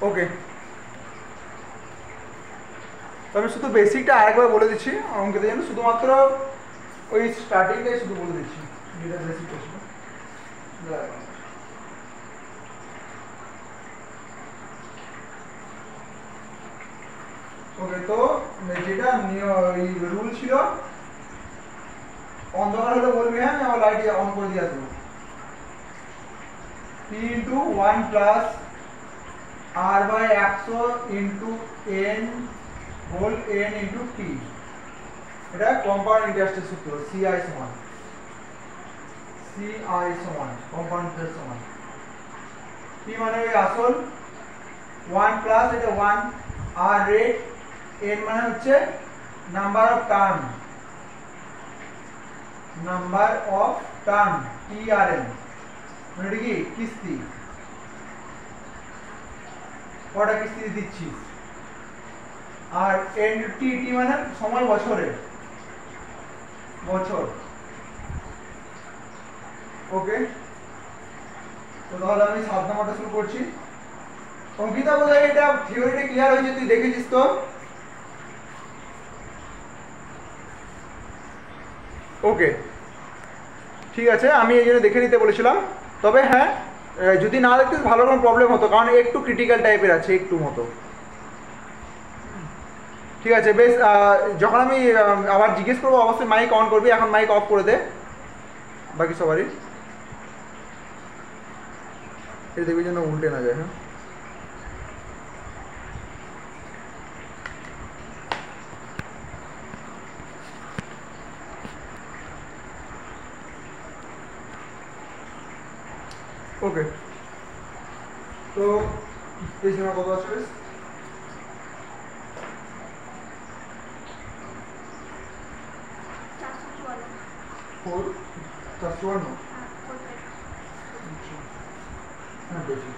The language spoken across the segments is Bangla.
ওকে, তো আমি শুধু বেসিকটা আরেকবার বলে দিচ্ছি অঙ্কের জন্য, শুধুমাত্র ওই স্টার্টিংটাই শুধু বলে দিচ্ছি যেটা বেসিক প্রশ্ন। ওকে, তো যেটা রুল ছিল, অন্ধকার হলে বলবি, হ্যাঁ আমি আমার লাইট অন করে দিয়ে আসবো। p into 1 plus r by 100 into n whole n into t, এটা কম্পাউন্ড ইন্টারেস্টের সূত্র, CI সমান কম্পাউন্ড ইন্টারেস্ট সমান p মানে ওই আসল, 1 প্লাস এটা 1, আর রেট, n মানে হচ্ছে নাম্বার অফ টার্ম, TRN মানে এটা কি কিস্তি, কটা কিস্তি দিচ্ছিস, আর NT মানে সময়, বছর। ওকে, তো তাহলে আমি 7 নম্বরটা শুরু করছি। অঙ্কিতা বোধহয় এটা থিওরিটা ক্লিয়ার হয়েছে, তুই দেখেছিস তো? ওকে, ঠিক আছে, আমি এই জন্য দেখে নিতে বলেছিলাম। তবে হ্যাঁ, যদি না দেখতে ভালো কোনো প্রবলেম হতো, কারণ একটু ক্রিটিক্যাল টাইপের আছে, একটু মতো। ঠিক আছে, বেশ, যখন আমি আবার জিজ্ঞেস করবো অবশ্যই মাইক অন করবি, এখন মাইক অফ করে দে বাকি সবারই, এটা দেখবি যেন উল্টে না যায়। হ্যাঁ, ওকে, তো এই সময় কত আছে? 454। হ্যাঁ, বেশি।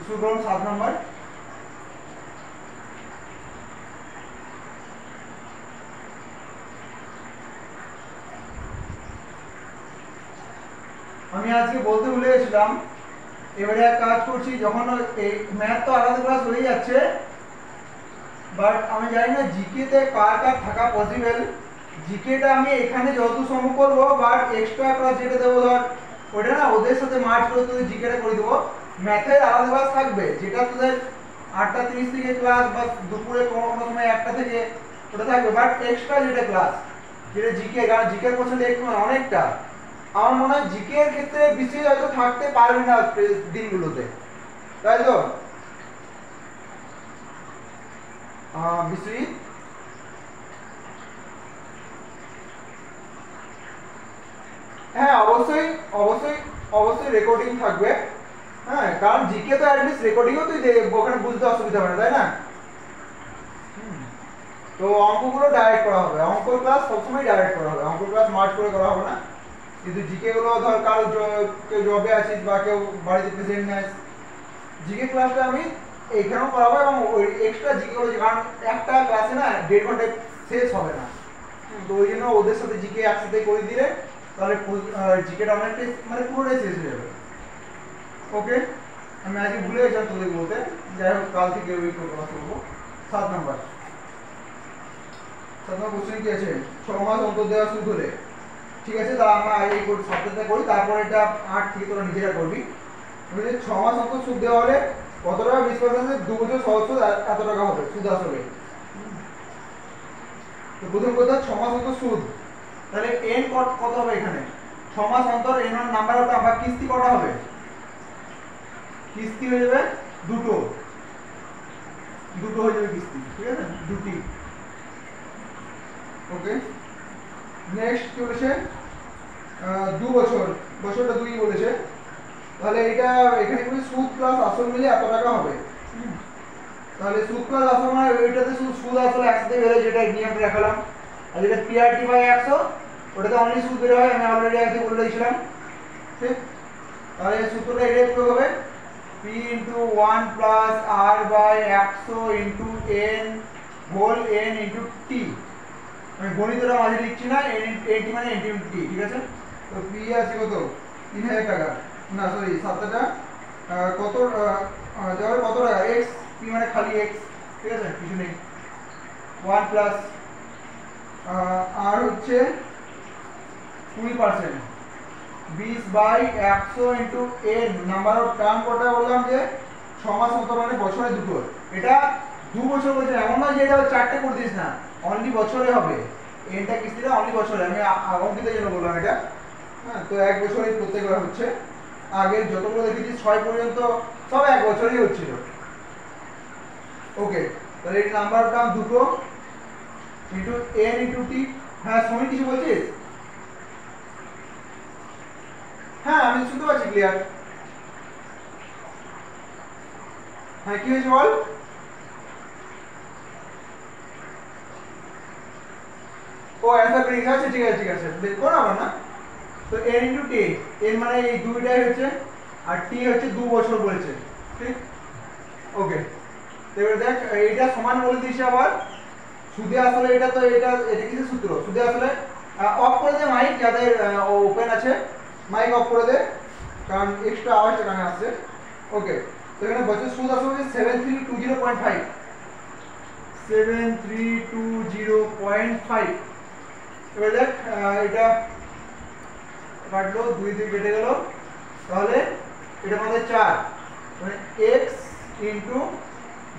শুরু করুন 7 নম্বর। আমি আজকে বলতে ভুলে গেছিলাম, এবারে এক কাজ করছি, যখন এই ম্যাথ তো আলাদা ক্লাস হয়ে যাচ্ছে, বাট আমি জানি না জিকেতে কার কার থাকা পসিবল। জিকেটা আমি এখানে যত সম্ভব করবো, বাট এক্সট্রা ক্লাস যেটা দেবো ধর, ওটা না ওদের সাথে মার্চ করে তোদের জিকেটা করে দেবো। ম্যাথের আলাদা ক্লাস থাকবে, যেটা তোদের 8:30 থেকে ক্লাস, বা দুপুরে কোনো কোনো সময় 1টা থেকে ওটা থাকবে, বাট এক্সট্রা যেটা ক্লাস, যেটা জিকে, কারণ জিকের কোশ্চেন একটু অনেকটা, আমার মনে হয় জিকে এর ক্ষেত্রে বিশেষ হয়তো থাকতে পারবে না দিনগুলোতে, তাই তো? বিশ্বজিৎ, হ্যাঁ অবশ্যই অবশ্যই অবশ্যই রেকর্ডিং থাকবে। হ্যাঁ, কারণ জিকে তো অ্যাটলিস্ট রেকর্ডিংও তুই ওখানে বুঝতে অসুবিধা হবে না, তাই না? তো অঙ্কগুলো ডাইরেক্ট করা হবে, অঙ্ক ক্লাস সবসময় ডাইরেক্ট করা হবে, অঙ্ক ক্লাস মার্চ করে করা হবে না। কিন্তু জিকে গুলো ধর কারো কেউ জবে আছিস বা কেউ বাড়িতে প্রেজেন্ট নেস, জিকে ক্লাসটা আমি এইখানেও করাবো, এবং ওই এক্সট্রা জিকে গুলো, কারণ একটা ক্লাসে না 1.5 ঘন্টায় শেষ হবে না, তো ওই জন্য ওদের সাথে জিকে একসাথে করে দিলে তাহলে জিকেটা অনেকটাই মানে পুরোটাই শেষ হয়ে যাবে। ওকে, আমি আজকে ভুলে গেছিলাম তোদের বলতে, যাই হোক কাল থেকে ওই ক্লাস করবো। 7 নম্বর কোশ্চেন কি আছে? 6 মাস অন্তর দেওয়া সুদ হলে, ঠিক আছে, তাহলে আমরা এই সপ্তাহটা করি, তারপর এটা 8 থেকে তোরা নিজেরা করবি। 6 মাস অন্তর সুদ দেওয়া হলে কত টাকা 20%, 2 বছর সহজ সুদ এত টাকা হবে সুদ আসলে। তো প্রথম কথা 6 মাস অন্তর সুদ, তাহলে n কত হবে এখানে? 6 মাস অন্তর n এর নাম্বার হবে, আবার কিস্তি কটা হবে? কিস্তি হয়ে যাবে দুটো হয়ে যাবে কিস্তি, ঠিক আছে, দুটি। ওকে, নেক্সট কি বলেছে? 2 বছর, বছরটা 2 বলেছে, তাহলে এটা এখানে কি সুদ প্লাস আসল মিলে এত টাকা হবে। তাহলে সুদ প্লাস আসল মানে এইটাতে সুদ আসল একসাথে বেরোয়, যেটা নিয়মটা দেখালাম, আর যেটা PRT বাই 100 ওটাতে অনলি সুদ বের হয়, আমি অলরেডি আগে বলে দিয়েছিলাম, ঠিক? তাহলে সূত্রটা এটা কি হবে? p * 1 plus r by 100 into n whole n into t। আমি গণিতটা মাঝে লিখছি না, n t মানে n * t, ঠিক আছে? তো পি আছে কত 3000 টাকা, না সরি 7 টাকা কত যাবে কত টাকা এক্স, পি মানে খালি এক্স, ঠিক আছে কিছু নেই 1 প্লাস আর হচ্ছে 20% 20/100 into n number of term কটা বললাম যে 6 মাস মতো মানে বছরে দুটো, এটা 2 বছর বলছে, এমন না যে এটা 4টে করে দিস না, অনলি বছরে হবে, এনটা কিস্তিটা অনলি বছরে, আমি অঙ্কিতের জন্য বললাম এটা, হ্যাঁ তো 1 বছরই প্রত্যেকবার হচ্ছে, আগের যতগুলো দেখেছি 6 পর্যন্ত সব 1 বছরই হচ্ছিল। ওকে, তাহলে এই নাম্বার অফ টার্ম দুটো ইনটু n ইনটু t। হ্যাঁ সময় কিছু বলছিস? হ্যাঁ আমি শুনতে পাচ্ছি ক্লিয়ার। হ্যাঁ কি হয়েছে বল? ও অ্যান্সার পেয়ে গেছে, ঠিক আছে ঠিক আছে দেখো না আমার না। তো n ইনটু t, n মানে এই দুইটাই হচ্ছে, আর t হচ্ছে 2 বছর বলেছে, ঠিক? ওকে, এবার দেখ এইটা সমান বলে দিয়েছি আবার, সুদে আসলে এটা তো এটা কিসের সূত্র, সুদে আসলে অফ করে দে মাইক, যাদের ওপেন আছে মাইক অফ করে দে, কারণ এক্সট্রা আওয়াজটা কানে আসছে। ওকে, তো এখানে বছর সুদ আসবে 7320.5, 7320.5। এবার দেখ এটা কাটলো 2 দিয়ে কেটে গেল, তাহলে এটা আমাদের 4 মানে x ইনটু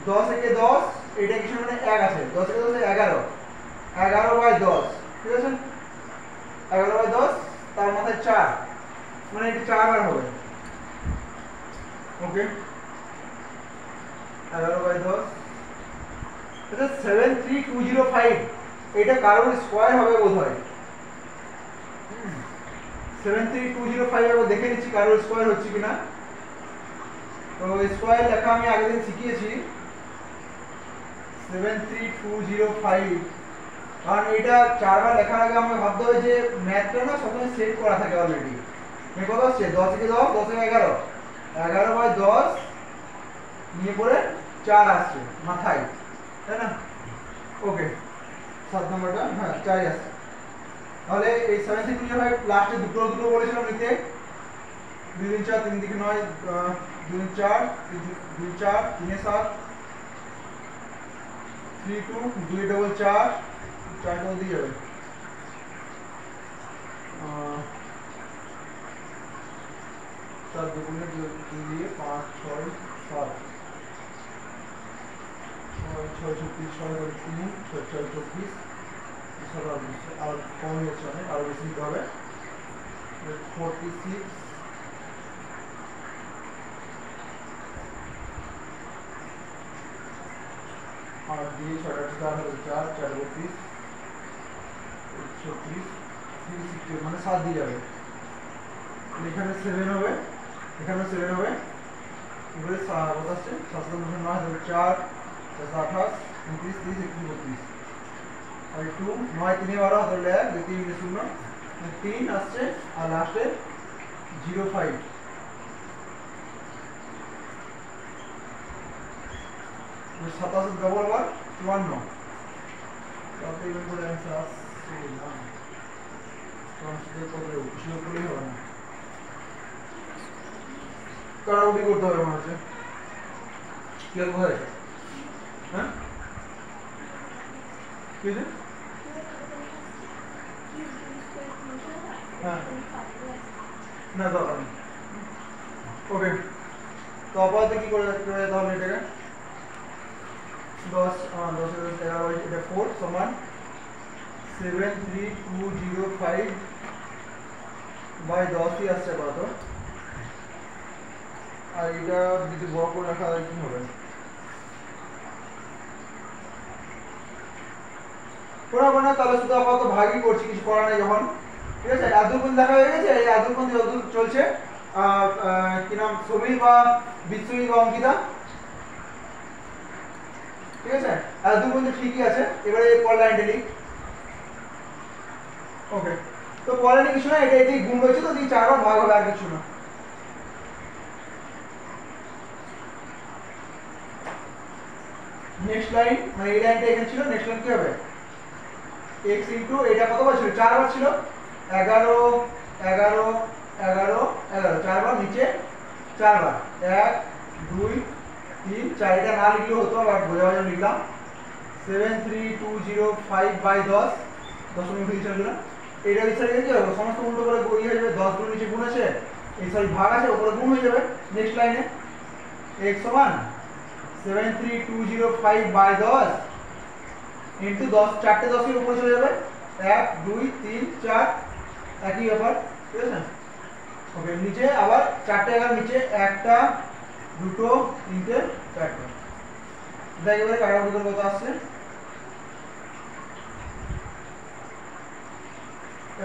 10 একে 10, এটা কিছু মানে 1 আছে, 10 একে 10 11, 11/10, ঠিক আছে 11/10, তার মাথায় 4 মানে এটা 4 বার হবে। ওকে 11/10, এটা 73205, এটা কারোর স্কয়ার হবে বোধহয়, 73205 এবার দেখে নিচ্ছি কারোর স্কয়ার হচ্ছে কিনা। তো স্কয়ার লেখা আমি আগের দিন শিখিয়েছি 73205, কারণ এটা 4 বার লেখার আগে আমাকে ভাবতে হবে যে ম্যাথটা না সবসময় সেট করা থাকে অলরেডি, মানে কত আসছে 10 একে 10, 10 একে 11, 11/10 নিয়ে পরে 4 আসছে মাথায়, তাই না? ওকে 7 নম্বরটা হ্যাঁ 4 আসছে, তাহলে এই 7325 লাস্টে দুটো দুটো বলেছিলাম নিতে, 2 3 4 3 দিকে 9, 2 4 2 4 3 7 3 2 2 ডবল 4 4 ডবল দিয়ে যাবে, 4 দুগুণে 2 দিয়ে 5 6 7 6 36 6 3 6 24 আর কম হচ্ছে অনেক, আরো বেশি দিতে হবে 46 আর দিয়ে 6 4 4 4 32 36 360 মানে 7 দিয়ে যাবে, এখানে 7 হবে, এখানে 7 হবে, এবারে কত আসছে 7 9 4 28 29 30 31 32 আর 2 9 3 12 ধরলে 2 3 0 3 আসছে, আর লাস্টে 05 27 ডবল বার 54, তাতে ইভেন করে অ্যান্সার আসছে না, ট্রান্সফার করে উঠিয়ে করলেই হবে না, কারাউটি করতে হবে মনে হচ্ছে, কি আর কোথায় হ্যাঁ কি আছে হ্যাঁ না দরকার নেই। ওকে, তো আপাতত কি করে তাহলে এটাকে 10 11 এটা 4 সমান 73205/10 ই আসছে কত, আর এটা যদি বড় করে রাখা হয় কি হবে, পড়াবো না তাহলে শুধু আপাতত ভাগই করছি, কিছু করার নেই যখন, ঠিক আছে? আদুরগুণ দেখা হয়ে গেছে, এই আদুরগুণ যতদূর চলছে কি নাম সমীর বা বিশ্বজিৎ বা অঙ্কিতা, ঠিক আছে আদুরগুণ তো ঠিকই আছে, এবারে পর লাইনটা লিখ। ওকে, তো পরে কিছু না, এটা এটাই গুণ রয়েছে তো 4 বার ভাগ হবে, আর কিছু না। নেক্সট লাইন মানে এই লাইনটা এখানে ছিল, নেক্সট লাইন কি হবে x ইনটু এটা কতবার ছিল 4 বার ছিল 11 11 11 11 চারবার নিচে চারবার 1 2 3 4 এটা না লিখলেও হতো বাট বোঝা বোঝা লিখলাম 73205/10 দশমিক হিসাবে দিলাম এটা হিসাবে কি হবে সমস্ত উল্টো করে গুণ হয়ে যাবে 10 গুণ নিচে গুণ আছে এই সরি ভাগ আছে উপরে গুণ হয়ে যাবে নেক্সট লাইনে x সমান 73205/10 ইনটু 10 চারটে 10 এর উপরে চলে যাবে 1 2 3 4 একই ব্যাপার ঠিক আছে ওকে নিচে আবার চারটে 11 নিচে একটা দুটো তিনটে চারটে দেখো এবারে কাটাকুটি করে কত আসছে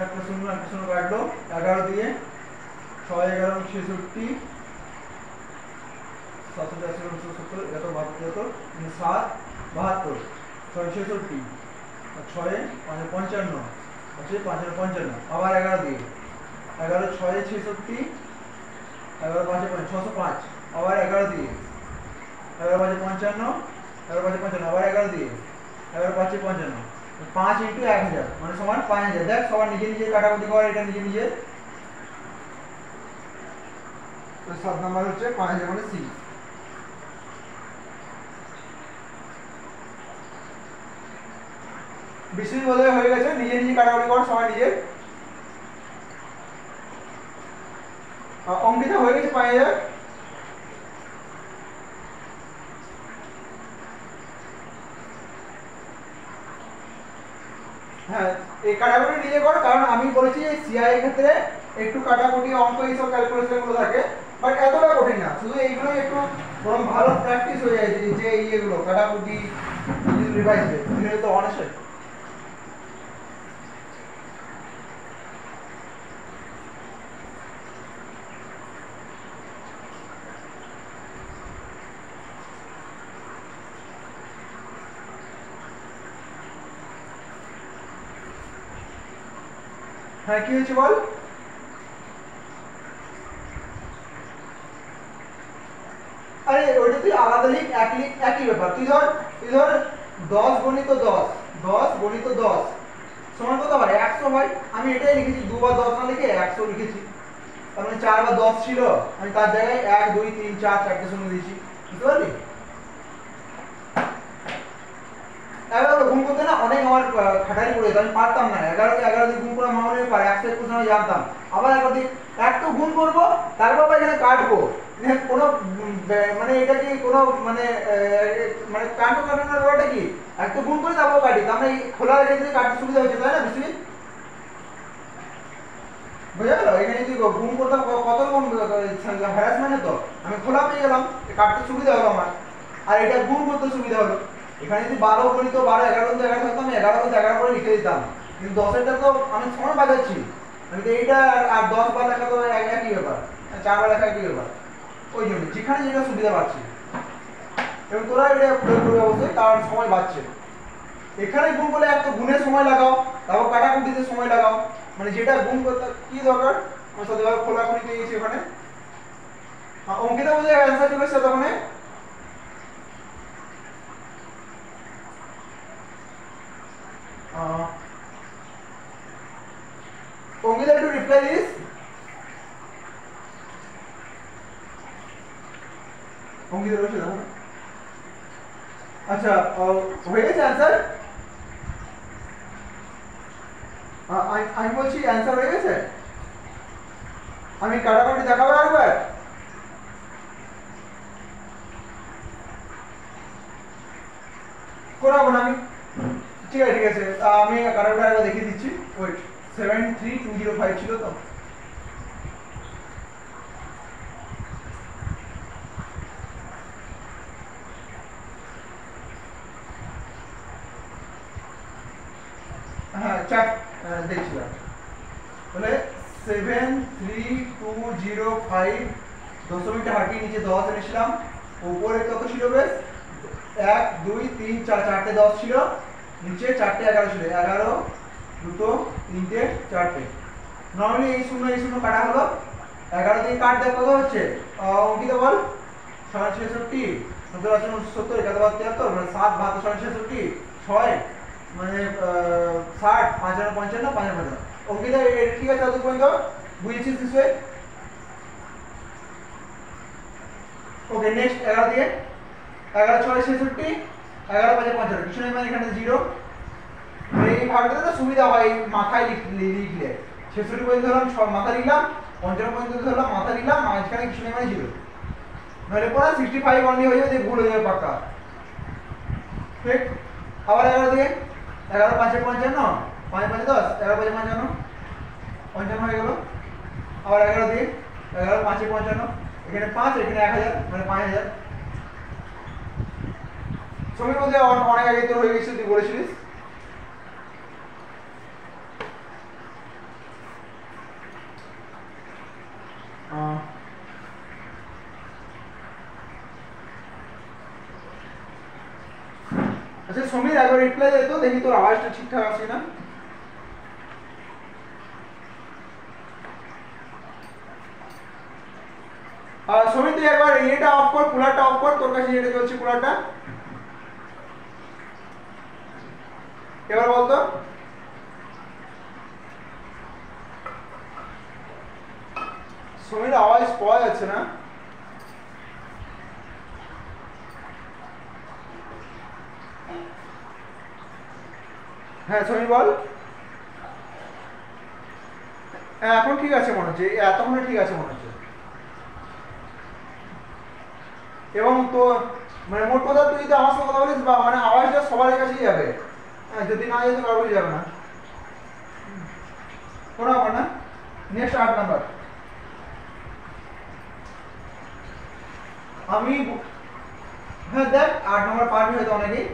একটা শূন্য কাটলো 11 দিয়ে 6 11 66 770 এত 72 7 72 6 66 6 5 55 আছে 5 55 আবার 11 দিয়ে 11 6 66 11 5 605 আবার 11 দিয়ে 11 5 55 11 5 55 আবার 11 দিয়ে 11 5 55 5 * 1000 মানে সমান 5000 দেখ সবার নিজে নিজে কাটাকুটি করে এটা নিজে নিজে তো 7 নাম্বার হচ্ছে 5000 মানে সি বিশ্বজিৎ বলে হয়ে গেছে নিজে নিজে কাটাকুটি কর সবাই নিজে অঙ্কিতা হয়ে গেছে 5000 হ্যাঁ এই কাটাকুটি নিজে কর কারণ আমি বলেছি সিআই এর ক্ষেত্রে একটু কাটাকুটি অঙ্ক এইসব ক্যালকুলেশন গুলো থাকে বাট এতটা কঠিন না শুধু এইগুলো একটু বরং ভালো প্র্যাকটিস হয়ে যায় যে এইগুলো কাটাকুটি রিভাইজ হবে তো অনেক হ্যাঁ কি হয়েছে বল আরে ওইটা তুই আলাদা লিখ একই ব্যাপার তুই ধর 10 গণিত 10 10 গণিত 10 সমান কত হয় 100 হয় আমি এটাই লিখেছি দুবার 10 না লিখে 100 লিখেছি তার মানে 4 বার 10 ছিল আমি তার জায়গায় 1 2 3 4 চারটে শূন্য দিয়েছি বুঝতে পারলি এগারো গুণ করতে না অনেক আমার খাটাই পড়ে যেত আমি পারতাম না 11 কে 11 দিয়ে গুণ করা মামনে পারে 121 আমি জানতাম আবার একবার দিয়ে এক তো গুণ করব তারপর আবার এখানে কাটবো কোনো মানে এটা কি কোনো মানে কাটানোর ব্যাপারটা কি এক তো গুণ করে তারপর কাটি তার মানে খোলা রেখে দিয়ে কাটতে সুবিধা হচ্ছে তাই না বিশ্বজিৎ বুঝা গেল এখানে যদি গুণ করতাম কত রকম হ্যারাসমেন্ট হতো আমি খোলা পেয়ে গেলাম কাটতে সুবিধা হলো আমার আর এটা গুণ করতে সুবিধা হলো এখানে যদি 12 গণিত 12 11 গণিত 11 থাকতো আমি 11 গণিত 11 করে লিখে দিতাম কিন্তু 10 এরটা তো আমি সময় বাজাচ্ছি আমি তো এইটা আর 10 বার লেখা তো একই ব্যাপার 4 বার লেখা একই ব্যাপার ওই জন্য যেখানে যেটা সুবিধা পাচ্ছি এবং তোরা এটা প্রয়োগ করবে অবশ্যই কারণ সময় বাঁচছে এখানে গুণ করলে এক তো গুণের সময় লাগাও তারপর কাটাকুটিতে সময় লাগাও মানে যেটা গুণ করতে কি দরকার আমার সাথে খোলাখুলি পেয়ে গেছি ওখানে অঙ্কিতা বলে অ্যান্সার চলে এসেছে তখন অঙ্কিতা একটু রিপ্লাই দিস অঙ্কিতা রয়েছে দেখো আচ্ছা হয়ে গেছে অ্যান্সার আমি বলছি অ্যান্সার হয়ে গেছে আমি কাটাকুটি দেখাবো একবার করাবো না আমি ঠিক আছে আমি কাটাকুটি একবার দেখিয়ে দিচ্ছি ওয়েট 73205 ছিল তো হ্যাঁ চার দেখছিলাম বলে 73205 দশমিকটা হাঁটিয়ে নিচে 10 এনেছিলাম উপরে কত ছিল বেশ 1 2 3 4 চারটে 10 ছিল নিচে চারটে 11 ছিল 11 দুটো তিনটে চারটে নরমালি এই শূন্য কাটা হলো 11 দিয়ে কাট দেখ কত হচ্ছে অঙ্কিতা বল 66 70 71 মানে 7 ভাগ 66 6 মানে 60 55 55 55 অঙ্কিতা ঠিক আছে তত পর্যন্ত বুঝেছিস নিশ্চয়ই? ওকে নেক্সট 11 দিয়ে 11 6 66 11 5 55 কিছু নেই মানে এখানে 0 এই ভাগটা তো সুবিধা হয় মাথায় লিখলে 66 পর্যন্ত ধরলাম মাথা লিখলাম 55 পর্যন্ত ধরলাম মাথা লিখলাম মাঝখানে কিছু নেই মানে 0 নাহলে পুরো 65 অনলি হয়ে যাবে ভুল হয়ে যাবে পাক্কা ঠিক আবার 11 দিয়ে 11 5 55 5 5 10 11 5 55 55 হয়ে গেল আবার 11 দিয়ে 11 5 55 এখানে 5 এখানে 1000 মানে 5000 সময় মধ্যে অনেক আগে তো হয়ে গেছে তুই বলেছিলিস আচ্ছা সমীর একবার রিপ্লাই দে তো দেখি তোর আওয়াজটা ঠিকঠাক আসছে না সমীর তুই একবার এটা অফ কর কুলারটা অফ কর তোর কাছে যেটা চলছে কুলারটা এবার বলতো সমীর আওয়াজ পাওয়া যাচ্ছে না হ্যাঁ সমীর বল এখন ঠিক আছে মনে হচ্ছে এতক্ষণে ঠিক আছে মনে হচ্ছে এবং তো মানে মোট কথা তুই যদি আমার সাথে কথা বলিস বা মানে আওয়াজটা সবার কাছেই যাবে হ্যাঁ যদি না যেতে কারোই যাবে না কোনো ব্যাপার না নেক্সট 8 নাম্বার আমি হ্যাঁ দেখ 8 নাম্বার পারবি হয়তো অনেকেই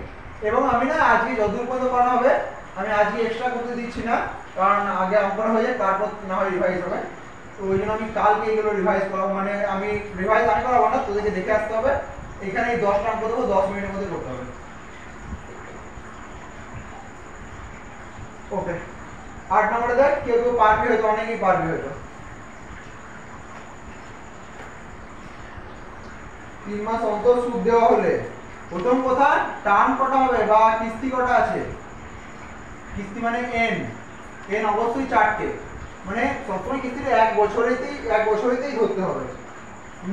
এবং আমি না আজকে যতদূর পর্যন্ত করা হবে আমি আজকে এক্সট্রা করতে দিচ্ছি না কারণ আগে অঙ্কটা হয়ে যায় তারপর না হয় রিভাইজ হবে তো ওই জন্য আমি কালকে এগুলো রিভাইজ করাবো মানে আমি রিভাইজ আমি করাবো না তোদেরকে দেখে আসতে হবে এখানে এই 10টা অঙ্ক দেবো 10 মিনিটের মধ্যে করতে হবে ওকে 8 নম্বরে দেখ কেউ কেউ পারবি হয়তো অনেকেই পারবি হয়তো 3 মাস অন্তর সুদ দেওয়া হলে প্রথম কথা টার্ম কটা হবে বা কিস্তি কটা আছে কিস্তি মানে এন অবশ্যই 4টে মানে সবসময় কিস্তিটা এক বছরেতেই ধরতে হবে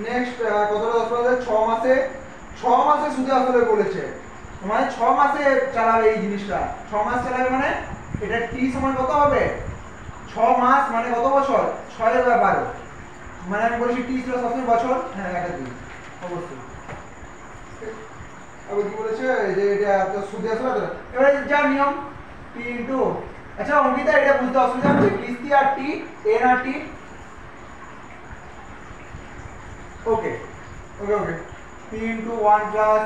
নেক্সট কতটা 6 মাসে সুদে আসলে বলেছে মানে 6 মাসে চালাবে এই জিনিসটা 6 মাস চালাবে মানে এটা টি সমান কত হবে 6 মাস মানে কত বছর 6 এর 12 মানে আমি বলছি টি ছিল সবসময় বছর হ্যাঁ এটা দিই অবশ্যই আবার কি বলেছে যে এটা তো সুদে আসলে এবারে যা নিয়ম টি ইনটু আচ্ছা অঙ্কিতা এটা বুঝতে অসুবিধা হচ্ছে কিস্তি R T N R T okay okay okay T into 1 plus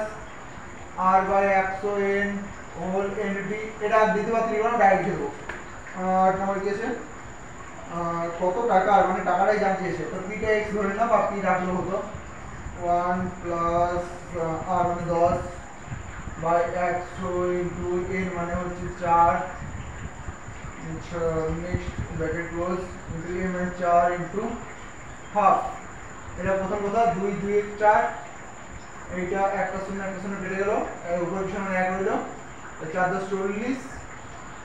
R by 100 N whole N T এটা দ্বিতীয় বা তৃতীয় ডাইরেক্ট দেবো আর নম্বর কি আছে কত টাকা মানে টাকাটাই জানতে এসে তো পিটা এক্স ধরে না বা পি রাখলো হতো 1 প্লাস আর মানে 10 বাই 100 ইনটু এন মানে হচ্ছে 4 next bracket close into N মানে 4 ইনটু হাফ এটা প্রথম কথা 2 2 1 4 এইটা একটা শূন্য কেটে গেল এর উপর পিছনে মানে 1 রইল 4 10 40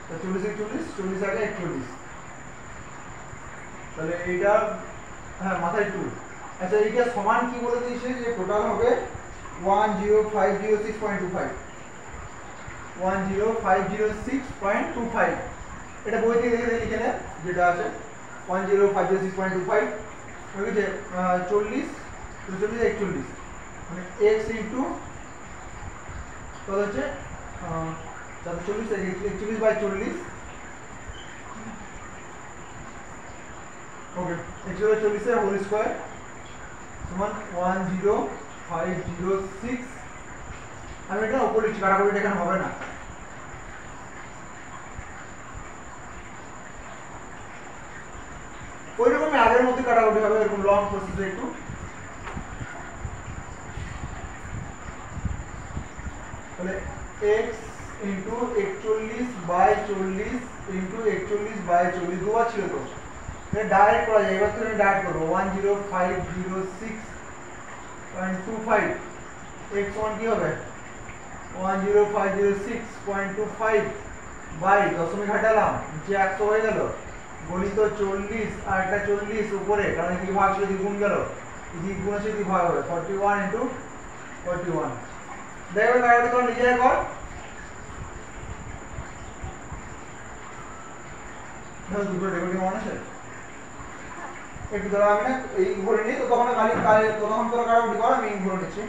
তো 40 40 আগে 41 তাহলে এইটা হ্যাঁ মাথায় 2 আচ্ছা এইটা সমান কি বলে দিয়েছে যে টোটাল হবে 10506.25 10506.25 এটা বই থেকে দেখে লিখে নে যেটা আছে 10506.25 হয়ে গেছে 40 41 মানে x ইনটু কত হচ্ছে 41 বাই 40 ওকে x বাই 40 এর হোল স্কয়ার সমান 10506 আমি এটা উপরে লিখছি কাটাকুটিটা এখানে হবে না ওই রকম আগের মধ্যে কাটাকুটি হবে এরকম লং প্রসেসে একটু তাহলে x into 41 by 40 into 41 by 40 দুবার ছিল তো এটা ডাইরেক্ট করা যায় এবার তুমি ডাইরেক্ট করো 10506.25 x সমান কি হবে 10506.25 বাই দশমিক ঘটালাম নিচে 100 হয়ে গেল গণিত 40 আর একটা 40 উপরে, কারণ এই ভাগ ছিল দ্বিগুণ গেল, এই গুণ আছে ভাগ হবে 41 ইনটু 41। দেখো কাটাকাটি করে নিজে কর। ধরো দুটো রেকর্ডিং অন আছে, একটু ধরো আমি না এই ভরে নিই, তো তখন খালি তখন তোরা কাটাকাটি কর, আমি ভরে নিচ্ছি।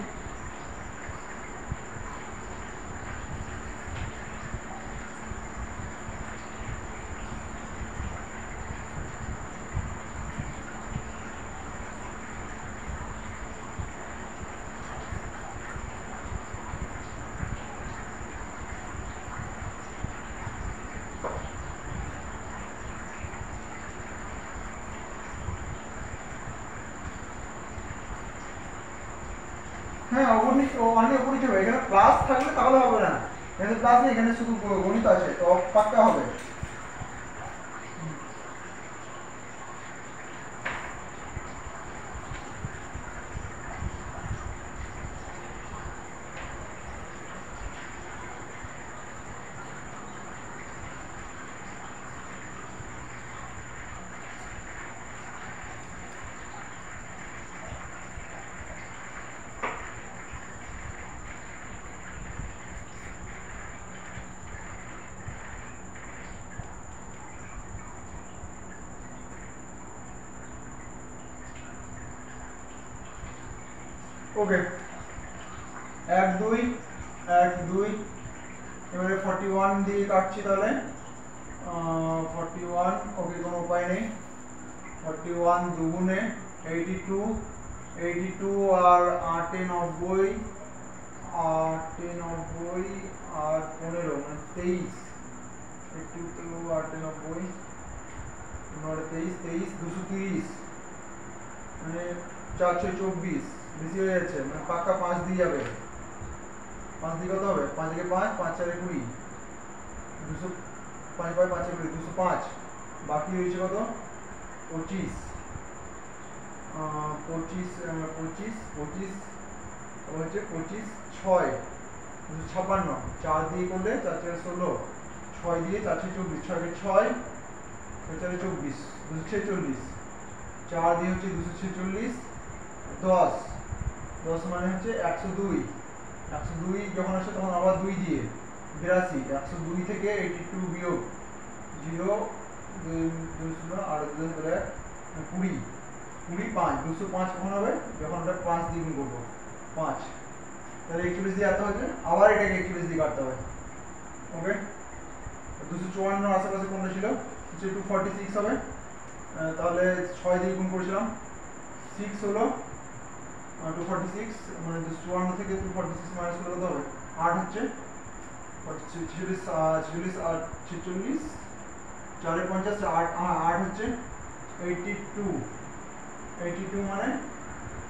হ্যাঁ অনেক অনেক হবে, এখানে প্লাস থাকলে তাহলে হবে না, এখানে প্লাস নেই, এখানে শুধু গণিত আছে, তো পাক্কা হবে। ওকে 1 2 1 2, এবারে 41 দিয়ে কাটছি, তাহলে 41, ওকে কোনো উপায় নেই, 41 দুগুণে 82, 82 আর 8 এ 90, 8 এ 90 আর 15 মানে 23, 82 8 এ 90 23, 23 230 মানে 424, বেশি হয়ে যাচ্ছে, মানে পাক্কা 5 দিয়ে যাবে। 5 দিয়ে কত হবে? 5 থেকে 5, 5 4 20, 200, 5 5 5 20, 205, বাকি হয়েছে কত? 25, 25 25 25 হচ্ছে 25 6 256, 4 দিয়ে করলে 4 4 16, 6 দিয়ে 4 6 24, 6 6 6 4 24, 246, 4 দিয়ে হচ্ছে 246, 10 10 মানে হচ্ছে 102, 102 যখন আসে তখন আবার 2 দিয়ে 82, 102 থেকে 82 বিয়োগ 0 2 আর 2 ধরে 20, 20 5, 205 কখন হবে? যখন ওটা 5 দিয়ে গুণ করবো 5, তাহলে 41 দিয়ে আনতে হবে, আবার এটাকে 41 দিয়ে কাটতে হবে। ওকে 254 আশেপাশে কোনটা ছিল? হচ্ছে 246 হবে, তাহলে 6 দিয়ে গুণ করেছিলাম, 6 হলো 246, মানে 254 থেকে 246 মাইনাস করলে কত হবে? 8 হচ্ছে 46 46 আর 46 4 50 8 8 হচ্ছে 82, 82 মানে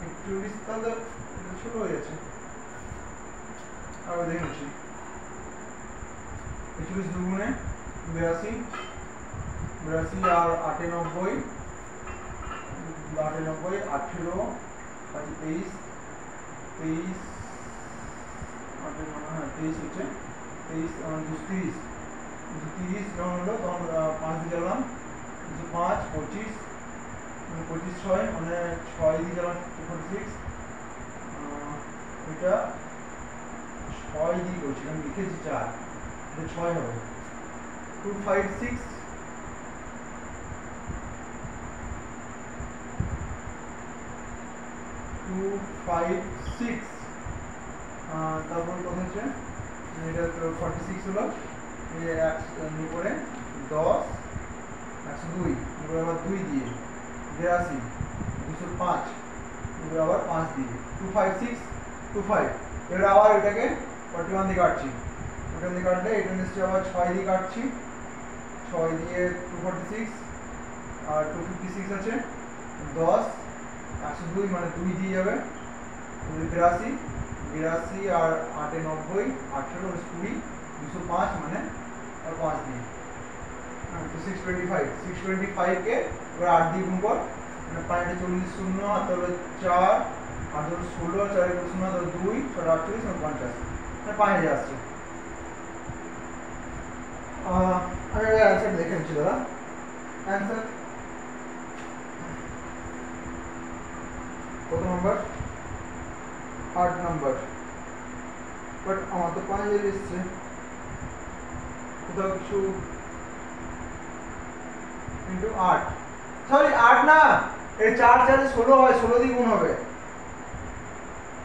41, তাহলে ছোট হয়ে যাচ্ছে, আবার দেখে নিচ্ছি। 41 দুগুণে 82, 82 আর 8 এ 90, 8 এ 90, 18 5 23, 23 8 এ হ্যাঁ 23 হচ্ছে 23 230, 230 যখন হলো তখন 5 দিয়ে গেলাম, 5 25 25 6 মানে 6 দিয়ে গেলাম 246, এটা 6 দিয়ে করছি, আমি লিখেছি 4, এটা 6 হবে 256, 256, তারপর কত হচ্ছে? এটা 46 হলো, এই উপরে 10 102, এবার আবার 2 দিয়ে 82, 205, এবার আবার 5 দিয়ে 256 25, এবার আবার এটাকে 41 দিয়ে কাটছি, 41 দিয়ে কাটলে এটা নিশ্চয়ই আবার 6 দিয়ে কাটছি, 6 দিয়ে 246 আর 256 আছে 10 102 মানে 2 দিয়ে যাবে 82, 82 আর 8 এ 90, 18 20, 205 মানে আর 5 দিয়ে, তো 625, 625 কে এবার 8 দিয়ে গুণ কর, মানে 5 এ 40 শূন্য আর তাহলে 4 আর ধরো 16 4 এ 0 তাহলে 2 6 48 মানে 50, মানে 5000 আসছে। আমি অ্যান্সার দেখে নিচ্ছি দাদা, आंसर কত নাম্বার 8 নাম্বার বাট আমার তো 5 এর এসছে কোথাও কিছু ইনটু 8 সরি 8 না এই 4 4 16 হয় 16 দিয়ে গুণ হবে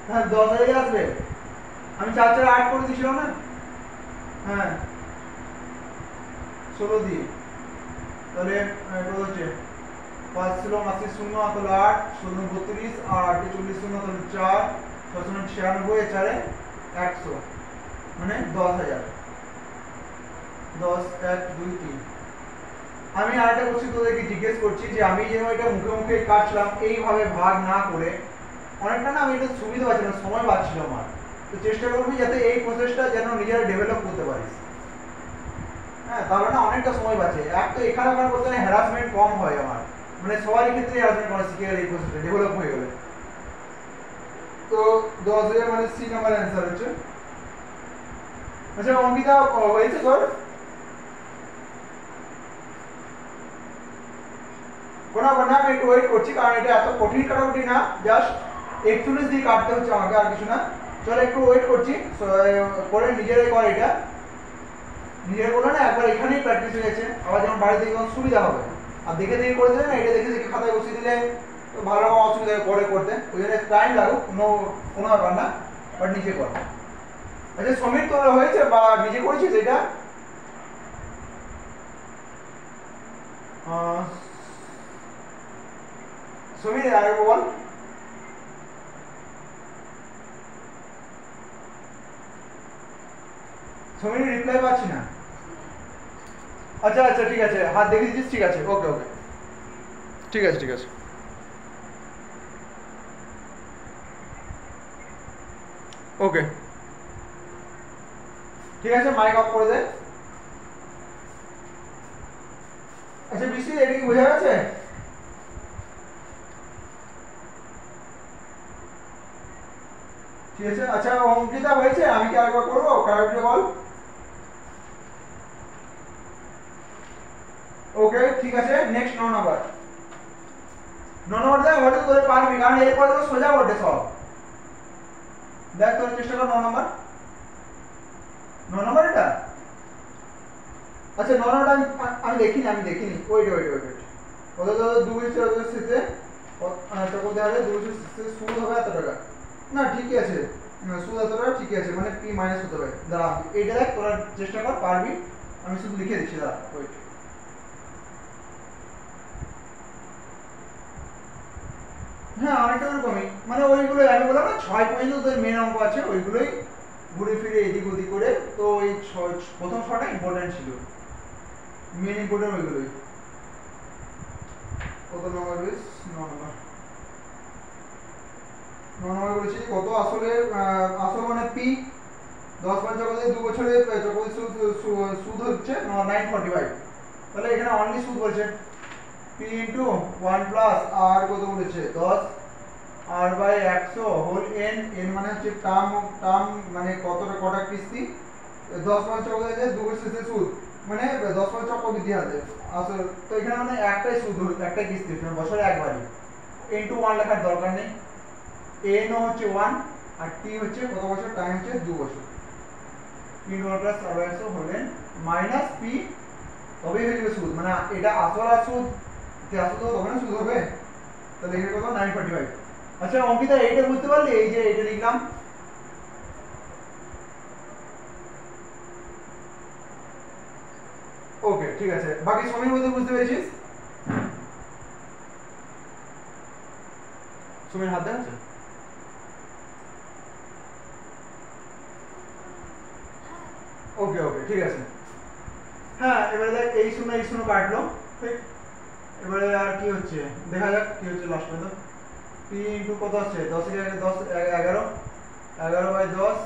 হ্যাঁ 10 হয়ে আসবে আমি 4 4 8 করে দিছিলাম না হ্যাঁ 16 দিয়ে তাহলে এটা হচ্ছে 5 ছিল 80 শূন্য তাহলে 8 শূন্য 32 আর 8 40 শূন্য তাহলে 4 6 শূন্য 96 4 100 মানে 10000 10 1 2 3 আমি আরেকটা কোশ্চেন তোদেরকে জিজ্ঞেস করছি যে আমি যেন এটা মুখে মুখে কাটলাম এইভাবে ভাগ না করে অনেকটা না আমি এটা সুবিধা পাচ্ছি না সময় পাচ্ছিল আমার তো চেষ্টা করবি যাতে এই প্রসেসটা যেন নিজেরা ডেভেলপ করতে পারিস হ্যাঁ তাহলে না অনেকটা সময় বাঁচে এক তো এখানে আমার করতে হ্যারাসমেন্ট কম হয় আমার মানে সবারই ক্ষেত্রে হ্যারাসমেন্ট করা শিখে গেলে এই প্রসেসটা ডেভেলপ হয়ে গেলে তো 10000 মানে সি নাম্বার অ্যানসার হচ্ছে আচ্ছা অঙ্কিতা হয়েছে তোর কোনা কোনা আমি একটু ওয়েট করছি কারণ এটা এত কঠিন কাটাকুটি না জাস্ট 41 দিয়ে কাটতে হচ্ছে আমাকে আর কিছু না চল একটু ওয়েট করছি করে নিজেরাই কর এটা নিজের বলে না একবার এখানেই প্র্যাকটিস হয়ে গেছে আবার যখন বাড়িতে গিয়ে সুবিধা হবে আর দেখে দেখে করে দিলে না এটা দেখে দেখে খাতায় বসিয়ে দিলে তো ভালো অসুবিধা পরে করতে ওই জন্য টাইম লাগুক কোনো ব্যাপার না বাট নিজে কর আচ্ছা সমীর তোর হয়েছে বা নিজে করেছিস এটা সমীর আর বল সমীর রিপ্লাই পাচ্ছি না আচ্ছা আচ্ছা ঠিক আছে হাত দেখে দিচ্ছিস ঠিক আছে ওকে ওকে ঠিক আছে ওকে ঠিক আছে মাইক অফ করে দে আচ্ছা বৃষ্টি এটা কি বোঝা গেছে ঠিক আছে আচ্ছা অঙ্কিতা হয়েছে আমি কি আরেকবার করবো কারেক্টলি বল ওকে ঠিক আছে নেক্সট 9 নাম্বার 9 নাম্বার দেখ হয়তো তোরে পারবি কারণ এরপরে তো সোজা বটে সব দেখ তোর চেষ্টা কর 9 নাম্বার 9 নাম্বার এটা আচ্ছা 9 নাম্বারটা আমি দেখিনি ওয়েট ওদের তো 2 স্থিতিতে আচ্ছা কোথা হবে 2 স্থিতিতে সুদ হবে এত টাকা না ঠিকই আছে সুদ এত টাকা ঠিকই আছে মানে p মাইনাস হতে হবে দাঁড়া এইটা দেখ তোরা চেষ্টা কর পারবি আমি শুধু লিখে দিচ্ছি দাঁড়া ওয়েট হ্যাঁ অনেকটা এরকমই মানে ওইগুলো আমি বললাম না 6 পর্যন্ত তোর মেন অঙ্ক আছে ওইগুলোই ঘুরে ফিরে এদিক ওদিক করে তো এই প্রথম 6টা ইম্পর্টেন্ট ছিল মেন ইম্পর্টেন্ট ওইগুলোই কত নম্বর বেশ 9 নম্বর বলেছি কত আসলে আসল মানে p 10 পঞ্চা কত 2 বছরে চক্রবৃদ্ধি সুদ হচ্ছে 945 তাহলে এখানে অনলি সুদ বলছে p into 1 plus r কত বলেছে 10 r by 100 হোল n মানে হচ্ছে টার্ম মানে কটা কিস্তি 10 পঞ্চা কত হচ্ছে 2 বছরে সুদ মানে 10 পঞ্চা চক্রবৃদ্ধি হাতে আসল তো এখানে মানে একটাই সুদ একটাই কিস্তি মানে বছরে একবারই into 1 লেখার দরকার নেই n হচ্ছে 1 আর t হচ্ছে কত বছর টাইম হচ্ছে 2 বছর p into 1 plus r by 100 হোল n মাইনাস p তবেই হয়ে যাবে সুদ মানে এটা আসল আর সুদ আসল তো তবে না সুদ হবে তাহলে এখানে কত 945 আচ্ছা অঙ্কিতা এইটা বুঝতে পারলি এই যে এটা লিখলাম ওকে ঠিক আছে বাকি সময়ের মধ্যে বুঝতে পেরেছিস সময়ের হাত দেখাচ্ছে ওকে ঠিক আছে হ্যাঁ এবারে দেখ এই শূন্য কাটলো ঠিক এবারে আর কি হচ্ছে দেখা যাক কি হচ্ছে লাস্ট পর্যন্ত p ইনটু কত আছে 10 এর আগে 10 11 11 বাই 10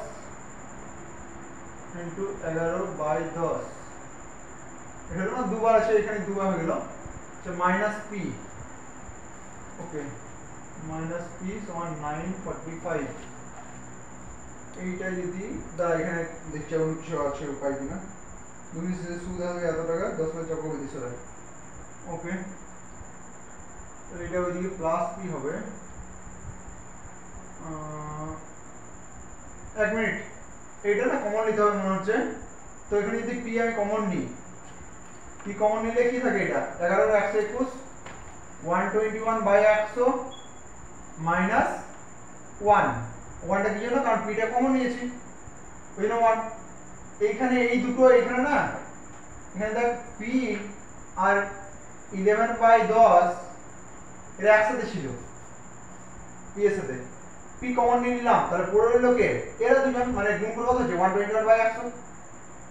ইনটু 11 বাই 10 এটা না দুবার আছে এখানে দুবার হয়ে গেল আচ্ছা মাইনাস p ওকে মাইনাস p সমান 945 এইটা যদি দা এখানে দেখছি কিছু আছে উপায় কিনা 2 সুদ হবে এত টাকা 10 পয়সা চক্রবৃদ্ধি সরে ওকে, এটা ওইদিকে প্লাস পি হবে। এক মিনিট, এটা না কমন নিতে হবে মনে হচ্ছে। তো এখানে যদি পি আমি কমন নিই, পি কমন নিলে কি থাকে, এটা 11/121 121/100 মাইনাস 1। 1টা কি জন্য, কারণ পিটা কমন নিয়েছি ওই জন্য 1। এইখানে এই দুটো এখানে না, এখানে দেখ পি আর 11/10 এরা একসাথে ছিল, পি এর সাথে পি কমন নিয়ে নিলাম, তাহলে পড়ে রইল কে, এরা দুজন, মানে গুণফল কত হচ্ছে 121/100।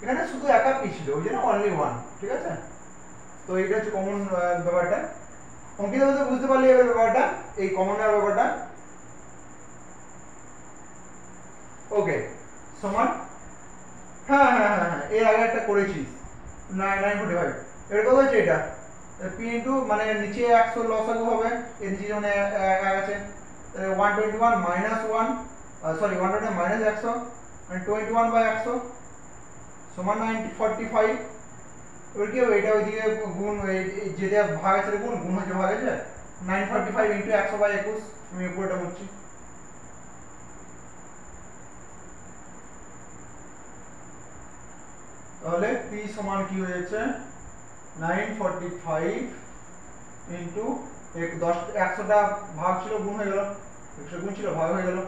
এখানে শুধু একা পি ছিল ওই জন্য অনলি 1, ঠিক আছে। তো এইটা হচ্ছে কমন ব্যাপারটা। অঙ্কিত ভাবে বুঝতে পারলি এবার ব্যাপারটা, এই কমন এর ব্যাপারটা। ওকে, সমান, হ্যাঁ হ্যাঁ হ্যাঁ হ্যাঁ, এর আগে একটা করেছিস 945। এর কত হচ্ছে এটা, পি ইনটু মানে নিচে 100 লসাগু হবে, এর নিচে যেমন 1 আছে, 121 মাইনাস 1, সরি 120 মাইনাস 100 মানে 21/100 সমান 945। এবার কি হবে, এটা ওইদিকে গুণ, যেটা ভাগ আছে গুণ, গুণ হচ্ছে ভাগ আছে 945 ইনটু 100/21। আমি উপরটা মুছছি। তাহলে p সমান কি হয়ে যাচ্ছে 945 ইনটু 100টা ভাগ ছিল গুণ হয়ে গেল, 100 গুণ ছিল ভাগ হয়ে গেল।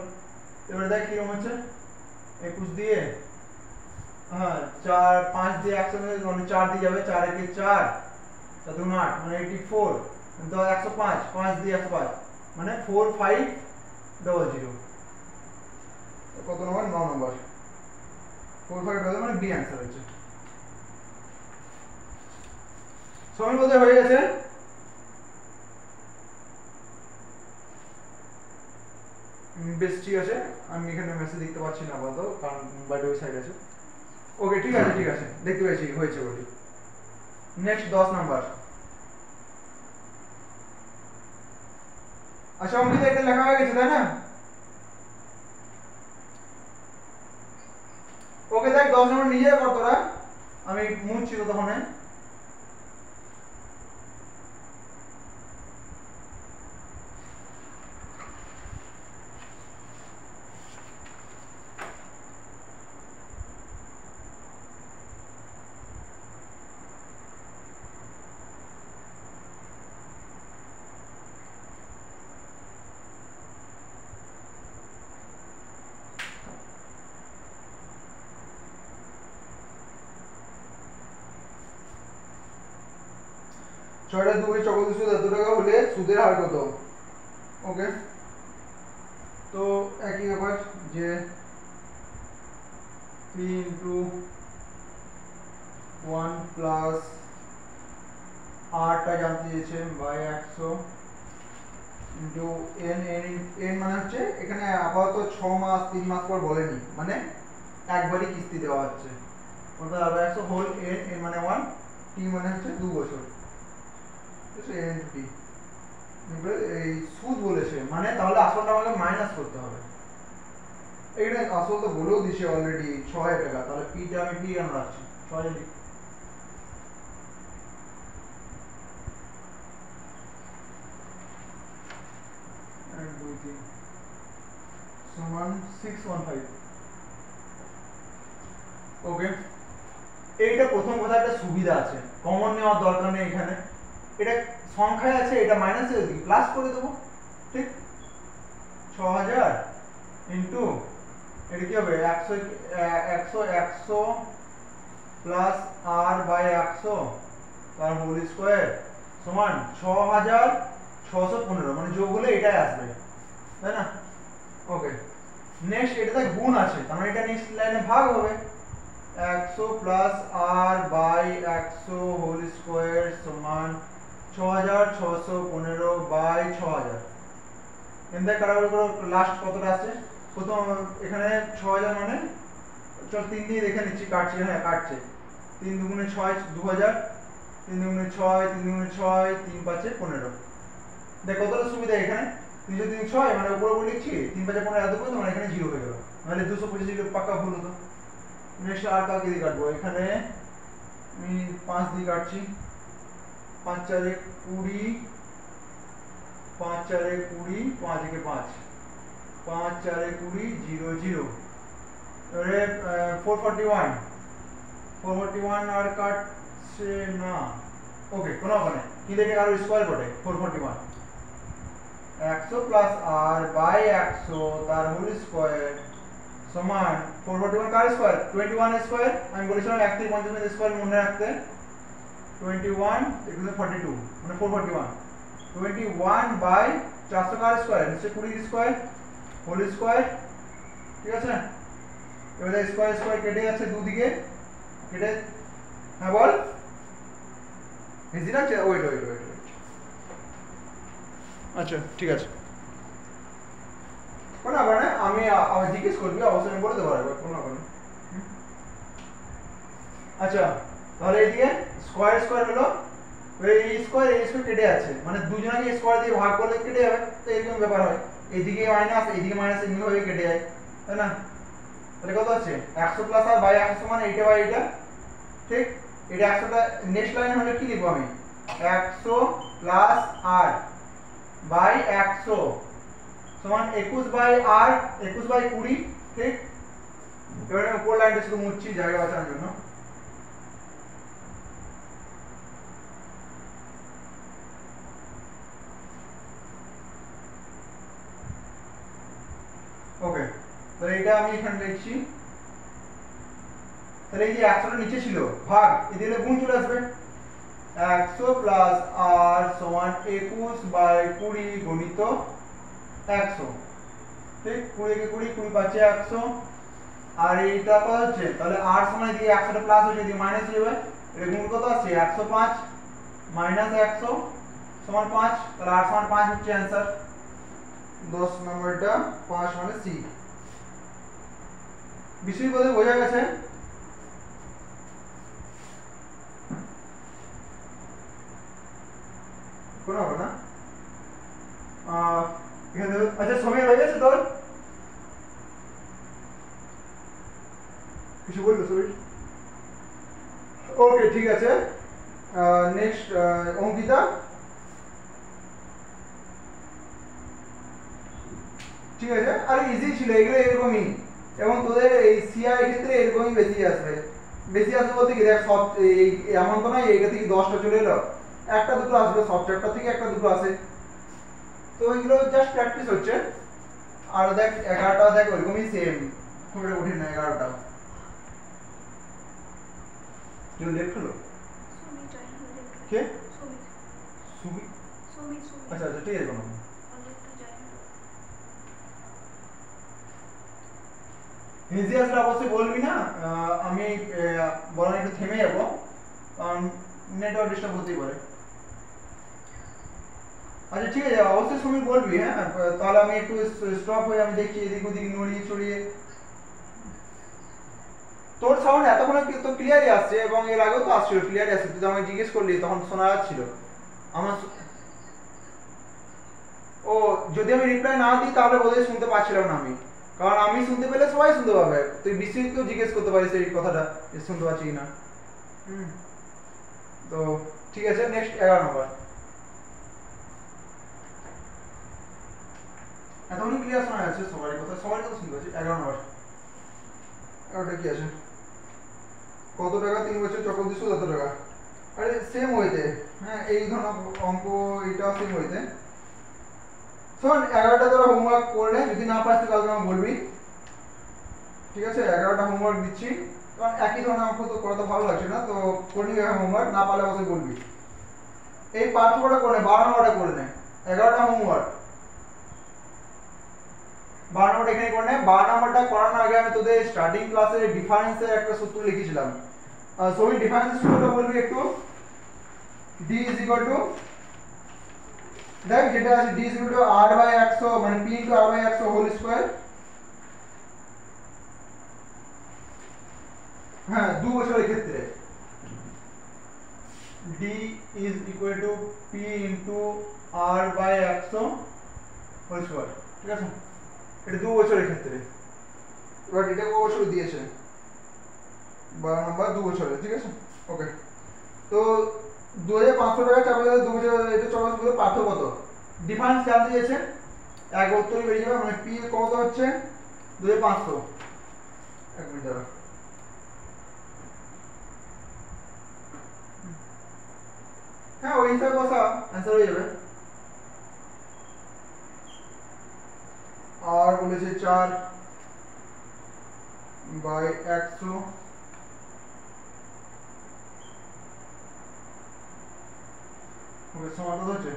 এবারে দেখ কি রকম হচ্ছে, 21 দিয়ে, হ্যাঁ 4 5 দিয়ে 100 মানে 4 দিয়ে যাবে, 4 একে 4 4 2 8 মানে 84, তো 105 5 দিয়ে 105 মানে 4500। কত নম্বর, 9 নম্বর 4500 মানে বি आंसर হচ্ছে। সমান বলতে হয়ে গেছে। বেশ ঠিক আছে, আমি এখানে মেসেজ দেখতে পাচ্ছি না আপাতত, কারণ মোবাইল ওই সাইড আছে। ওকে ঠিক আছে ঠিক আছে, দেখতে পেয়েছি হয়েছে বলি। Next 10 number. আচ্ছা অঙ্কিত এটা লেখা হয়ে গেছে তাই না? ওকে দেখ 10 নম্বর নিজে কর তোরা, আমি মুছছি তো তখন। ছয়টা 2 চক্রবৃদ্ধি সুদ এত টাকা হলে সুদের হার কত? ওকে, তো একই ব্যাপার যে p ইনটু 1 প্লাস rটা জানতে দিয়েছে বাই 100 ইনটু n, n মানে হচ্ছে এখানে আপাতত 6 মাস 3 মাস পর বলেনি, মানে একবারই কিস্তি দেওয়া হচ্ছে, অর্থাৎ আবার 100 হোল n মানে 1, t মানে হচ্ছে 2 বছর, এই সুদ বলেছে মানে তাহলে আসলটা আমাকে মাইনাস করতে হবে। এইটা আসল তো বলেও দিছে অলরেডি 6000 টাকা, তাহলে পিটা আমি পি কেন রাখছি 6000 লিখি। সমান 615। ওকে, এইটা প্রথম কথা একটা সুবিধা আছে, কমন নেওয়ার দরকার নেই এখানে, এটা সংখ্যায় আছে, এটা মাইনাসে দিই প্লাস করে দেবো, ঠিক 6000 ইনটু এটা কি হবে 100 প্লাস r বাই 100 তার হোল স্কয়ার সমান 6615, মানে যোগ হলে এটাই আসবে তাই না? ওকে, নেক্সট এটাতে গুণ আছে, তার মানে এটা নেক্সট লাইনে ভাগ হবে, 100 plus r by 100 whole square সমান 6615 বাই 6000। এন্ড কাটাকুটি করো, লাস্ট কতটা আছে, প্রথম এখানে 6000 মানে চল 3 দিয়ে দেখে নিচ্ছি, কাটছে, হ্যাঁ কাটছে, 3 দুগুণে 6 2000, 3 দুগুণে 6 3 দুগুণে 6 3 5 15। দেখ কতটা সুবিধা এখানে, 3 3 6 মানে উপরে উপরে লিখছি, 3 5 15 এত করে, মানে এখানে 0 হয়ে গেল, মানে 225 ডিগ্রি পাকা ভুল হতো। নেক্সট আর কাকে দিয়ে কাটবো, এখানে আমি 5 দিয়ে কাটছি, 5 4 20, 5 4 20, 5 1 5, 5 4 20 0 0 এবারে 441 আর কাটছে না, ওকে কোনো ব্যাপার নেই, কিন্তু এটা আরো স্কয়ার বটে 441 100 প্লাস আর বাই 100 তার হোল স্কয়ার সমান 441 কার স্কয়ার 21 স্কয়ার, আমি বলেছিলাম 1 থেকে 50 স্কয়ার মনে রাখতে, 21 equals 42 মানে 441, 21 বাই 400 কার স্কয়ার নিচে 20 স্কয়ার হোল স্কয়ার, ঠিক আছে। এবারে স্কয়ার স্কয়ার কেটে যাচ্ছে দুদিকে, কেটে হ্যাঁ বল ইজি না, ওয়েট আচ্ছা ঠিক আছে, কোনো ব্যাপার না, আমি আবার জিজ্ঞেস করবি অবশ্যই আমি বলে দেবো একবার, কোনো ব্যাপার না। আচ্ছা তাহলে এইদিকে স্কয়ার স্কয়ার হলো, এই স্কয়ার কেটে যাচ্ছে, মানে দুজনকে স্কয়ার দিয়ে ভাগ করলে কেটে যাবে, তো এরকম ব্যাপার হয়, এইদিকে মাইনাস এমনি ভাবে কেটে যায়, তাই না। তাহলে কত আছে 100 প্লাস আর বাই 100 সমান এইটা বাই এইটা, ঠিক। এটা 100টা নেক্সট লাইনে হলে কি লিখবো আমি 100 প্লাস আর বাই 100 সমান 21 বাই আর 21 বাই 20, ঠিক। এবারে উপর লাইনটা শুধু মুছছি জায়গা বাঁচানোর জন্য, ওকে। তাহলে এটা আমি এখানে লিখছি, তাহলে এই যে 100টা নিচে ছিল ভাগ এদিকে গুণ চলে আসবে, 100 প্লাস আর সমান 21 বাই 20 গুণিত 100, ঠিক। 20 কে 20 20 পাচ্ছে 100, আর এইটা কত হচ্ছে তাহলে আর সমান এদিকে 100টা প্লাস হচ্ছে এদিকে মাইনাস হয়ে যাবে, এর গুণ কত আছে 105 মাইনাস 100 সমান 5, তাহলে আর সমান 5 হচ্ছে आंसर, 10 নম্বরটা 5 মানে সি। বিষয় বোধহয় বোঝা গেছে, কোনো হবে না এখানে। আচ্ছা সময় হয়ে গেছে তোর, কিছু বলবো সুরেশ? ওকে ঠিক আছে, নেক্সট অঙ্কিতা, ঠিক আছে। আরে ইজি ছিল এগুলো এরকমই, এবং তোদের এই সিআই ক্ষেত্রে এরকমই বেশি আসবে বলতে কি দেখ সব এমন তো নয় এইটা থেকে 10টা চলে এলো, একটা দুটো আসবে, সব চ্যাপ্টার থেকে একটা দুটো আসে, তো এগুলো জাস্ট প্র্যাকটিস হচ্ছে। আর দেখ 11টা দেখ ওইরকমই সেম, খুব একটা কঠিন না 11টা। কেউ লেট হলো কে সুমি, আচ্ছা আচ্ছা ঠিক আছে, কোনো ইজি আসলে অবশ্যই বলবি না, আমি বরং একটু থেমে যাবো, কারণ নেটওয়ার্ক ডিস্টার্ব হতেই পারে। আচ্ছা ঠিক আছে অবশ্যই সুমি বলবি, হ্যাঁ তাহলে আমি একটু স্টপ হয়ে আমি দেখছি এদিক ওদিক নড়িয়ে চড়িয়ে। তোর সাউন্ড এতক্ষণে তো ক্লিয়ারই আসছে, এবং এর আগেও তো আসছিল ক্লিয়ারই আসছে, তুই আমাকে জিজ্ঞেস করলি তখন শোনা যাচ্ছিল আমার। ও যদি আমি রিপ্লাই না দিই তাহলে বোধহয় শুনতে পাচ্ছিলাম না আমি, কারণ আমি শুনতে পেলে সবাই শুনতে পাবে, তুই বিশ্বজিৎকেও জিজ্ঞেস করতে পারিস এই কথাটা যে শুনতে পাচ্ছি কিনা। তো ঠিক আছে, নেক্সট 11 নম্বর, এতক্ষণ ক্লিয়ার শোনা যাচ্ছে সবার কথা শুনতে পাচ্ছি। 11 নম্বর, 11টা কি আছে, কত টাকা 3 বছর চক্রবৃদ্ধি সুদ কত টাকা, আরে সেম হইতে, হ্যাঁ এই ধরনের অঙ্ক এটা সেম হইতে। শোন 11টা তোরা হোমওয়ার্ক করলে, যদি না পারিস তাহলে কালকে আমাকে বলবি, ঠিক আছে। 11টা হোমওয়ার্ক দিচ্ছি, কারণ একই ধরনের অঙ্ক তো করা তো ভালো লাগছে না, তো করে নিবি হোমওয়ার্ক, না পারলে অবশ্যই বলবি। এই পার্থক্যটা করে নে, 12 নম্বরটা করে নে, 11টা হোমওয়ার্ক 12 নম্বরটা এখানে করে নে। 12 নম্বরটা করানোর আগে আমি তোদের স্টার্টিং ক্লাসে ডিফারেন্সের একটা সূত্র লিখেছিলাম, সবই ডিফারেন্সের সূত্রটা বলবি একটু। d is equal to, দেখ যেটা আছে d is equal to r by 100 মানে p into r by 100 whole square, হ্যাঁ 2 বছরের ক্ষেত্রে d is equal to p into r by 100 whole square, ঠিক আছে। এটা 2 বছরের ক্ষেত্রে, এবার এটা কত বছর দিয়েছে 12 নম্বর 2 বছরের, ঠিক আছে। ওকে, তো 2500 টাকা চাপে যাবে 2 বছর এটা 4 বছর মধ্যে পার্থক্য কত ডিফারেন্স জানতে চাইছে এক উত্তরই বেরিয়ে যাবে মানে পি কত হচ্ছে 2500 এক মিনিট দাঁড়া হ্যাঁ ওই হিসাবে বসা অ্যান্সার হয়ে যাবে আর বলেছে 4 বাই 100 ওকে সমান কত হচ্ছে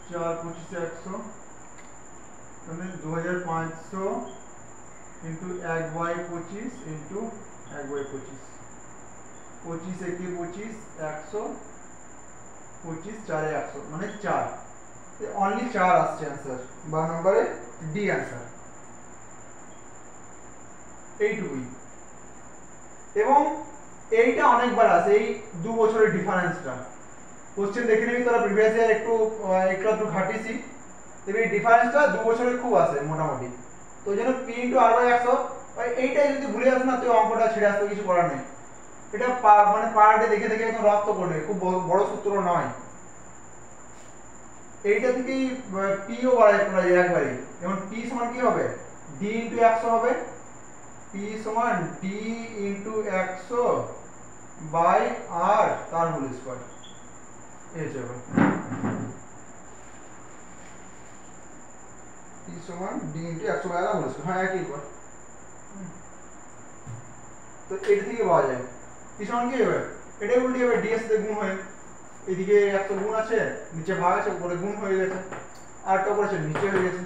4 25 100 মানে 2500 ইনটু 1 বাই 25 ইনটু 1 বাই 25 25 একে 25 100 25 4 100 মানে 4 অনলি 4 আসছে आंसर 12 নম্বরে ডি आंसर এইটুকুই এবং এইটা অনেকবার আসে এই 2 বছরের ডিফারেন্সটা কোশ্চেন দেখে নিবি তোরা প্রিভিয়াস ইয়ার একটু ঘাটিছি তবে এই ডিফারেন্সটা 2 বছরের খুব আসে মোটামুটি তো যেন p r বাই 100 এইটাই যদি ভুলে যাস না তুই অঙ্কটা ছেড়ে আসতে কিছু করার নেই এটা মানে পার্টে দেখে দেখে একদম রপ্ত করবে খুব বড় সূত্র নয় এইটা থেকেই p ও বাড়ায় করা যায় একবারে যেমন p সমান কি হবে d 100 হবে p সমান d 100 বাই r তার হোল স্কয়ার এই যাবে p সমান d 100 by r whole square হ্যাঁ একই বার তো এটা থেকে পাওয়া যায় p সমান কি হবে এটাই উল্টে যাবে ds তে গুণ হয়ে এদিকে 100 গুণ আছে নিচে ভাগ আছে উপরে গুণ হয়ে গেছে আর টা উপরে আছে নিচে হয়ে গেছে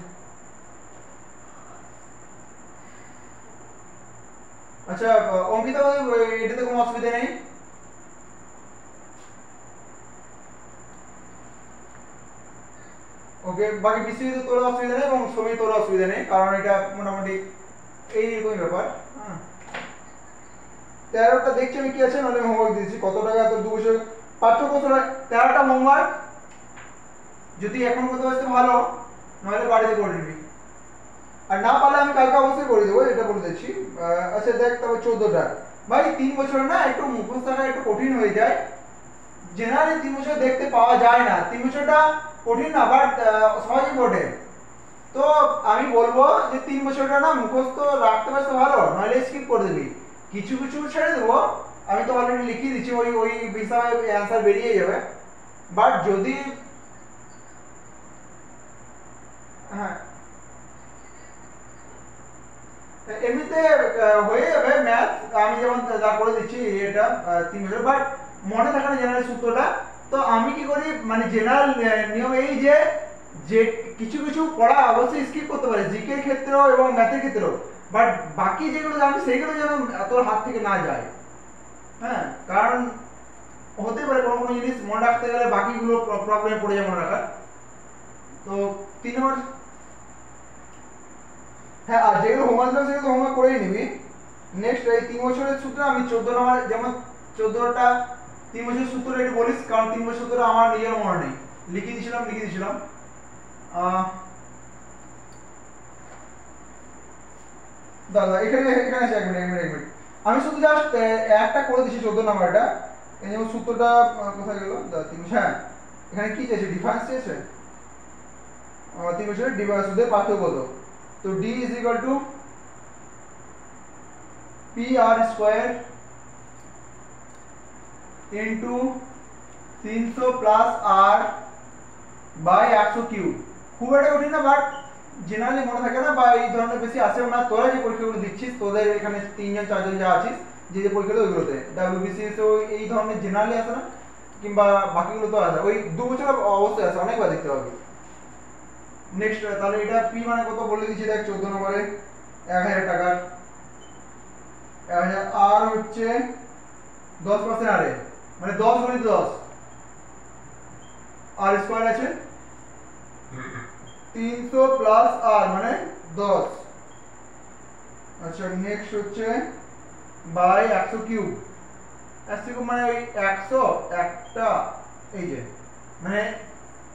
আচ্ছা অঙ্কিতা এটাতে কোনো অসুবিধা নেই ওকে বাকি বিসিতে তোর অসুবিধা নেই এবং সময় তোর অসুবিধা নেই কারণ এটা মোটামুটি এইরকমই ব্যাপার হ্যাঁ 13টা দেখছি আমি কি আছে নাহলে হোমওয়ার্ক দিয়েছি কত টাকা তো 2 বছর পার্থক্য কত 13টা হোমওয়ার্ক যদি এখন করতে পারছিস ভালো নাহলে বাড়িতে করে নিবি আর না পারলে আমি কালকে অবশ্যই করে দেবো এটা বলে দিচ্ছি আচ্ছা দেখ তবে 14টা ভাই 3 বছর না একটু মুখস্থ করা একটু কঠিন হয়ে যায় জেনারেলি 3 বছর দেখতে পাওয়া যায় না 3 বছরটা কঠিন না বাট সহজই বটে তো আমি বলবো যে 3 বছরটা না মুখস্থ রাখতে পারছ ভালো নাহলে স্কিপ করে দিবি কিছু কিছু ছেড়ে দেবো আমি তো অলরেডি লিখিয়ে দিচ্ছি ওই বিষয়ে অ্যানসার বেরিয়ে যাবে বাট যদি হ্যাঁ এমনিতে হয়ে যাবে ম্যাথ আমি যেমন যা করে দিচ্ছি এটা 3 বছর বাট মনে থাকে না জেনারেল সূত্রটা তো আমি কি করি মানে জেনারেল নিয়ম এই যে কিছু কিছু পড়া অবশ্যই স্কিপ করতে পারে জিকে ক্ষেত্রেও এবং ম্যাথের ক্ষেত্রেও বাট বাকি যেগুলো জানি সেইগুলো যেন তোর হাত থেকে না যায় হ্যাঁ কারণ হতে পারে কোনো কোনো জিনিস মনে রাখতে গেলে বাকিগুলো প্রবলেমে পড়ে যায় মনে রাখার তো 3 নম্বর হ্যাঁ আর যেগুলো হোমওয়ার্ক আছে সেগুলো হোমওয়ার্ক করেই নিবি নেক্সট এই 3 বছরের সূত্র আমি 14 নম্বর যেমন 14টা 3 বছরের সূত্র একটু বলিস কারণ 3 বছরের সূত্র আমার নিজের মনে নেই লিখে দিয়েছিলাম দাদা এখানে আছে এক মিনিট আমি শুধু জাস্ট একটা করে দিচ্ছি 14 নাম্বারটা এই যেমন সূত্রটা কোথায় গেল 3 হ্যাঁ এখানে কি চাইছে ডিফারেন্স চাইছে 3 বছরের ডিফারেন্স সুদের পার্থক্য কত তো d is equal to pr square into 300 plus r by 100 cube খুব একটা কঠিন না বাট জেনারেলি মনে থাকে না বা এই ধরনের বেশি আসেও না তোরা যে পরীক্ষাগুলো দিচ্ছিস তোদের এখানে 3 জন 4 জন যা আছিস যে যে পরীক্ষাগুলো ওইগুলোতে WBCS ও এই ধরনের জেনারেলি আসে না কিংবা বাকিগুলো তো আসে ওই 2 বছর অবশ্যই আসে অনেকবার দেখতে পাবি নেক্সট তাহলে এটা p মানে কত বলে দিচ্ছি দেখ 14 নম্বরে 1000 টাকা 1000 আর হচ্ছে 10% আরে মানে 10 গুণিত 10 আর স্কয়ার আছে 300 প্লাস আর মানে 10 আচ্ছা নেক্সট হচ্ছে বাই 100 কিউব 100 কিউব মানে ওই 100 একটা এই যে মানে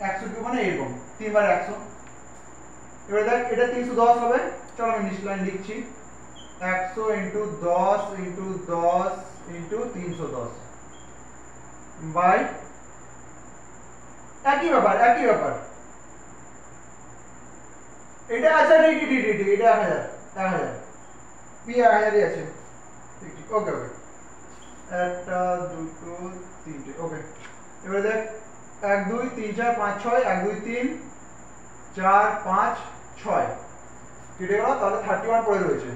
100 কিউব মানে এরকম 3 বার 100 এবারে দেখ এটা 310 হবে চলো আমি নিচে লাইন লিখছি 100 * 10 * 10 * 310 বাই একই ব্যাপার এটা আচ্ছা এটা 1000 পি 1000ই আছে ঠিক ওকে একটা দুটো তিনটে ওকে এবারে দেখ 1 2 3 4 5 6 1 2 3 4 5 6 কেটে গেল তাহলে 31 পড়ে রয়েছে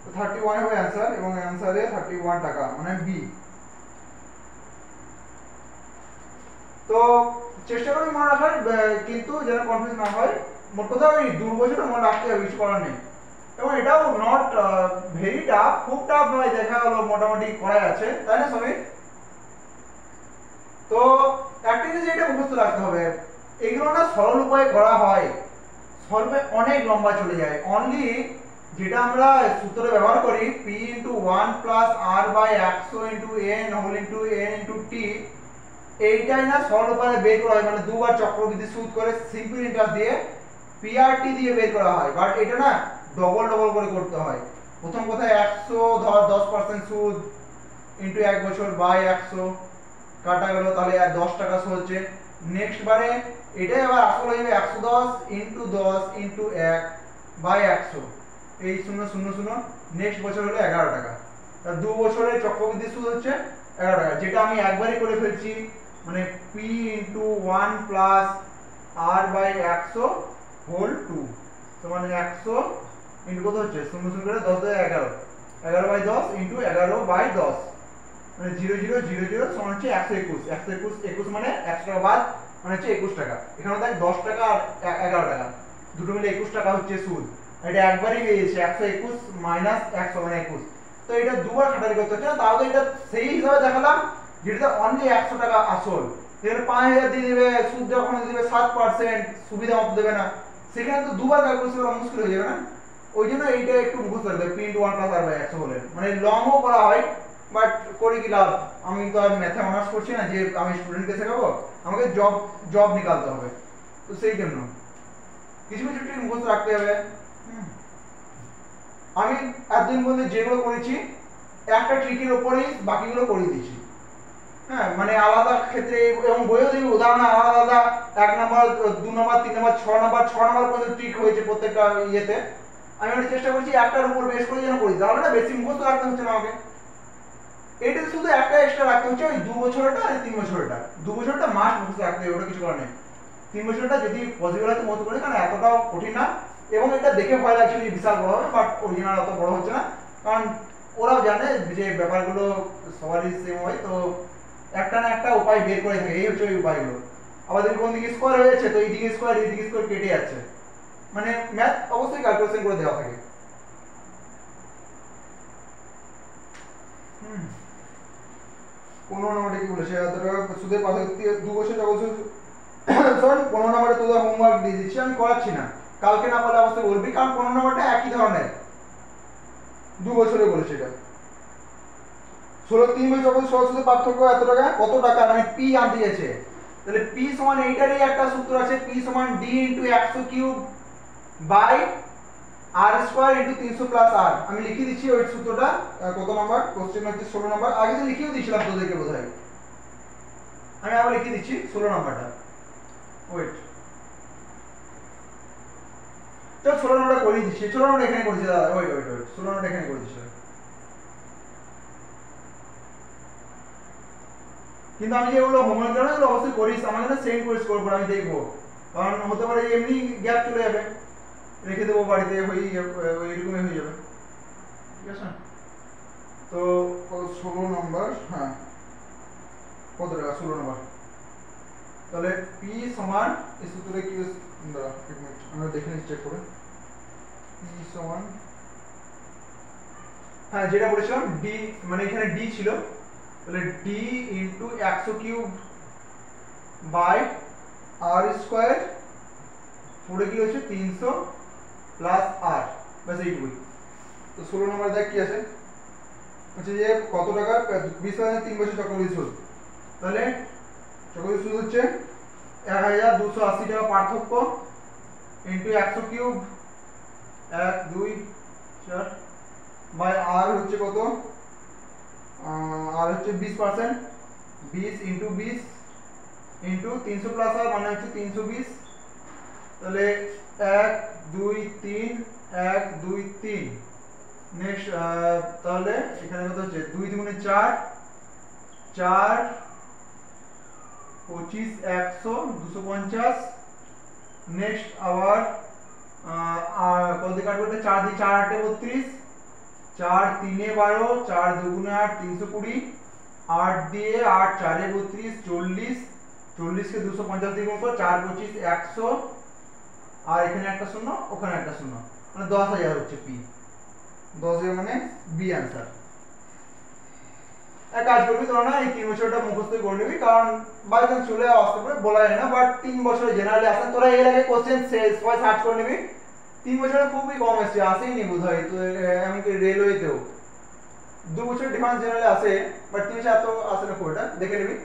তো 31 হবে অ্যানসার এবং অ্যানসারে 31 টাকা মানে বি তো চেষ্টা করি মনে রাখার কিন্তু যেন কনফিউজ না হয় মোট কথা ওই 2 বছর মনে রাখতে হবে কিছু করার নেই এবং এটাও নট ভেরি টাফ খুব টাফ নয় দেখা গেল মোটামুটি করা আছে তাই না সবাই তো একটা জিনিস এটা মুখস্থ রাখতে হবে এগুলো না সরল উপায়ে করা হয় সরল উপায়ে অনেক লম্বা চলে যায় অনলি যেটা আমরা সূত্রে ব্যবহার করি p * 1 + r/100 * n n * t এইটাই না সরল উপায়ে বের করা হয় মানে দুবার চক্রবৃদ্ধি সুদ করে সিম্পল ইন্টারেস্ট দিয়ে PRT দিয়ে বের করা হয় বাট এটা না ডবল করে করতে হয় প্রথম কথা 100 ধর 10% সুদ ইনটু 1 বছর বাই 100 কাটা গেল তাহলে আর 10 টাকা হচ্ছে নেক্সট বারে এটাই আবার আসল হয়ে যাবে 110 ইনটু 10 ইনটু 1 বাই 100 এই 0 নেক্সট বছর হলো 11 টাকা তার 2 বছরের চক্রবৃদ্ধি সুদ হচ্ছে 11 টাকা যেটা আমি একবারই করে ফেলছি মানে p * 1 + r/100 হোল 2 সমান 100 ইনটু কত হচ্ছে 0 করে 10 * 11 11/10 ইনটু 11/10 মানে 0000 সমান হচ্ছে 121 মানে 100 টাকা বাদ মানে হচ্ছে 21 টাকা এখানে দেখ 10 টাকা আর 11 টাকা দুটো মিলে 21 টাকা হচ্ছে সুদ এটা একবারই পেয়েছে 121 - 100 মানে 21 তো এটা দুবার খাটারি করতে হচ্ছে না তাও তো এটা সেই হিসাবে দেখালাম যেটা অনলি 100 টাকা আসল এখানে 5000 দিয়ে দিবে সুদ যখন দিবে 7% সুবিধা মতো দেবে না সেখানে তো দুবার ক্যালকুলেশন করা মুশকিল হয়ে যাবে না ওই জন্য এইটা একটু মুখস্থ রাখবে p * 1 + r/100 বলে মানে লংও করা হয় বাট করে কি লাভ আমি তো আর ম্যাথে অনার্স করছি না যে আমি স্টুডেন্টকে শেখাবো আমাকে জব নিকালতে হবে তো সেই জন্য কিছু ট্রিক মুখস্থ রাখতে হবে আমি এতদিন পর্যন্ত যেগুলো করেছি একটা ট্রিকের উপরেই বাকিগুলো করিয়ে দিয়েছি হ্যাঁ মানে আলাদা ক্ষেত্রে এবং বইও দিবি উদাহরণ আলাদা 1 নাম্বার 2 নাম্বার 3 নাম্বার 6 নাম্বার পর্যন্ত ট্রিক হয়েছে প্রত্যেকটা ইয়েতে আমি ওটা চেষ্টা করছি একটার উপর বেশ করে যেন করি তাহলে না বেশি মুখস্থ রাখতে হচ্ছে না আমাকে এটা শুধু একটা এক্সট্রা রাখতে হচ্ছে ওই 2 বছরটা আর 3 বছরটা 2 বছরটা মাস মুখস্থ রাখতে হবে ওটা কিছু করার নেই 3 বছরটা যদি পসিবল হয় তো মত করে কারণ এতটাও কঠিন না এবং এটা দেখে ভয় লাগছে যে বিশাল বড় হবে বাট অরিজিনাল অত বড় হচ্ছে না কারণ ওরাও জানে যে ব্যাপারগুলো সবারই সেম হয় তো একটা না একটা উপায় বের করে থাকে এই হচ্ছে ওই উপায়গুলো আবার যদি কোন দিকে স্কোয়ার হয়েছে তো এই দিকে স্কোয়ার কেটে যাচ্ছে মানে ম্যাথ অবশ্যই ক্যালকুলেশন করে দেওয়া থাকে 15 নম্বরে কি বলেছে সুদের পাশাপাশি 2 বছর জগৎ সরি 15 নম্বরে তোদের হোমওয়ার্ক দিয়ে দিচ্ছি আমি করাচ্ছি না কালকে না পারলে অবশ্যই বলবি কারণ 15 নম্বরটা একই ধরনের 2 বছরে বলেছে এটা 16 3 বছর জগৎ সুদের পার্থক্য এত টাকা কত টাকা মানে p আনতে গেছে তাহলে p সমান এইটারই একটা সূত্র আছে p সমান d * 100 cube by r square * 300 plus r আমি লিখে দিচ্ছি ওই সূত্রটা কত নাম্বার কোশ্চেন হচ্ছে 16 নাম্বার আগে তো লিখিয়ে দিয়েছিলাম তোদেরকে বোধহয় আমি আবার লিখে দিচ্ছি 16 নাম্বারটা ওয়েট তো 16 নাম্বারটা করে দিচ্ছি 16 নাম্বার এখানে করেছি দাদা ওয়েট 16 নাম্বার এখানে করে দিচ্ছি কিন্তু আমি যেগুলো হোমওয়ার্ক দেওয়া এগুলো অবশ্যই করিস আমার কাছে সেন্ড করিস করব আমি দেখব কারণ হতে পারে এমনি গ্যাপ চলে যাবে রেখে দেবো বাড়িতে ওইরকমই হয়ে যাবে ঠিক আছে তো 16 নম্বর হ্যাঁ কত টাকা 16 নম্বর তাহলে p সমান এই সূত্রে কি দাঁড়া এক মিনিট আমরা দেখে নিচ্ছি চেক করে p সমান হ্যাঁ যেটা বলেছিলাম d মানে এখানে d ছিল তাহলে d * 100 cube by r square পুরো কি হচ্ছে 300 প্লাস r বাস এইটুকুই তো 16 নম্বর দেখ কি আছে আচ্ছা যে কত টাকা 20,000 3 বছর চক্রবৃদ্ধি সুদ তাহলে চক্রবৃদ্ধি সুদ হচ্ছে 1280 টাকা পার্থক্য ইনটু 100 কিউব 1 2 4 বাই r হচ্ছে কত r হচ্ছে 20% 20 ইনটু 20 ইনটু 300 প্লাস আর মানে হচ্ছে 320, তাহলে 1 2 3 1 2 3। নেক্সট তাহলে এখানে কত হচ্ছে 2 দুগুণে 4 4 25 100 250। নেক্সট আবার কত দিয়ে কাটবো এটা 4 দিয়ে 4 8 32 4 3 12 4 দুগুণে 8 320 8 দিয়ে 8 4 32 40 40 কে 250 দিয়ে গুণ করো 4 25 100 আর এখানে একটা শূন্য ওখানে একটা শূন্য মানে 10000 হচ্ছে পি। 10000 মানে বি आंसर। এক কাজ করবি তোরা না এই 3 বছরটা মুখস্থ করে নিবি, কারণ বাই চান্স চলে আসতে পারে বলা যায় না, বাট 3 বছরে জেনারেলি আসেন। তোরা এর আগে কোশ্চেন সবাই সার্চ করে নিবি, 3 বছরে খুবই কম আসছে, আসেই নি বোধহয়। তো এমনকি রেলওয়েতেও 2 বছর ডিফারেন্স জেনারেলি আসে, বাট 3 বছর এত আসে না খুব এটা, দেখে নিবি।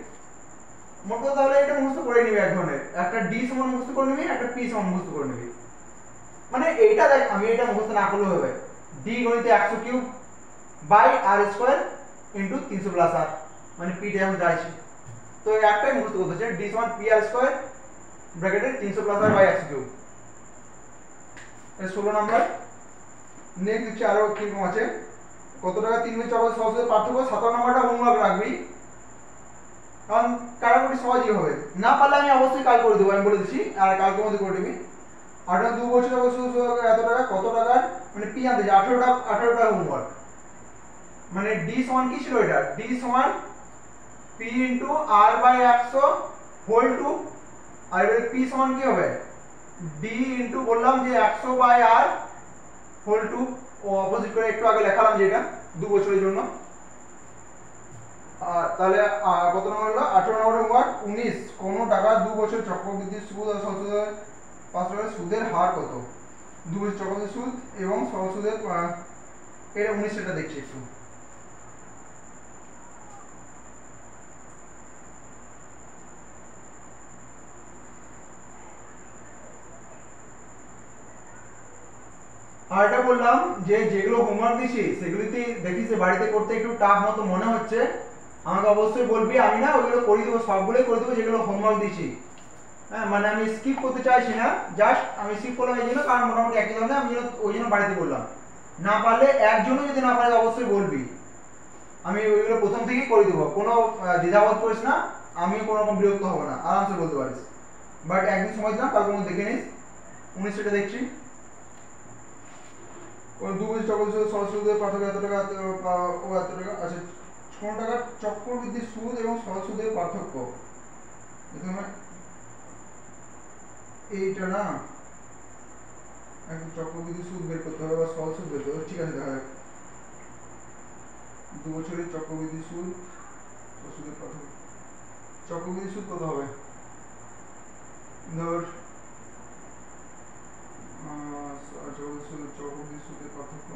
মোট কথা তাহলে এটা মুখস্থ করে নিবি এক ধরনের, একটা ডি সমান মুখস্থ করে নিবি, একটা পি সমান মুখস্থ করে নিবি। মানে এইটা দেখ আমি এটা মুখস্থ না করলেও হবে, ডি গণিত 100 cube by R square into 300 plus R, মানে পি টা আমি যাইছি। তো একটাই মুখস্থ করতে হচ্ছে, ডি সমান পি আর স্কয়ার ব্র্যাকেটে 300 প্লাস আর বাই 100 কিউব। এই 16 নাম্বার। নেক্সট হচ্ছে আরো কি রকম আছে, কত টাকা 3 মিনিট চক্র সহজে পার্থক্য। 17 নাম্বারটা হোমওয়ার্ক রাখবি, কারণ কারাকুটি সহজই হবে, না পারলে আমি অবশ্যই কাল করে দেবো, আমি বলে দিচ্ছি, আর কালকের মধ্যে করে দিবি। 2 বছর এত টাকা কত টাকার, মানে পি আনতে 18টা হোমওয়ার্ক। মানে ডি সমান কি ছিল এটা, ডি সমান P into R by 100 whole two, আর এবারে পি সমান কি হবে, ডি ইনটু বললাম যে 100 বাই আর হোল টু, ও অপোজিট করে একটু আগে লেখালাম যেটা 2 বছরের জন্য। তাহলে কত নম্বর হলো, 18 নম্বর হোমওয়ার্ক। 19 কোন টাকা 2 বছর চক্রবৃদ্ধি সুদ আর সহসুদের 5 টাকা সুদের হার কত। 2 বছর চক্রবৃদ্ধি সুদ এবং সহসুদের এটা 19 এটা দেখছি একটু। আর এটা বললাম যে যেগুলো হোমওয়ার্ক দিছি সেগুলিতে দেখিস বাড়িতে করতে একটু টাফ মতো মনে হচ্ছে, আমাকে অবশ্যই বলবি, আমি না ওইগুলো করে দেবো, সবগুলোই করে দেবো যেগুলো হোমওয়ার্ক দিছি। হ্যাঁ, মানে আমি স্কিপ করতে চাইছি না, জাস্ট আমি স্কিপ করলাম এই জন্য কারণ মোটামুটি একই ধরনের, আমি ওই জন্য বাড়িতে বললাম। না পারলে একজনও যদি না পারে অবশ্যই বলবি, আমি ওইগুলো প্রথম থেকেই করে দেবো, কোনো দ্বিধাবোধ করিস না, আমি কোনো রকম বিরক্ত হবো না, আরামসে বলতে পারিস। বাট একদিন সময় দিলাম, কালকে মধ্যে দেখে নিস। 19টা দেখছি, 2 বছর চক্রবৃদ্ধি সহসুদের পার্থক্য এত টাকা ও এত টাকা। আচ্ছা, কোন টাকার চক্রবৃদ্ধি সুদ এবং সহসুদের পার্থক্য, এইটা না একদম চক্রবৃদ্ধি সুদ বের করতে হবে বা সহসুদ বের করতে হবে। ঠিক আছে, দেখা যাক 2 বছরের চক্রবৃদ্ধি সুদ সহসুদের পার্থক্য। চক্রবৃদ্ধি সুদ কত হবে, ধর চক্রবৃদ্ধি সুদের পার্থক্য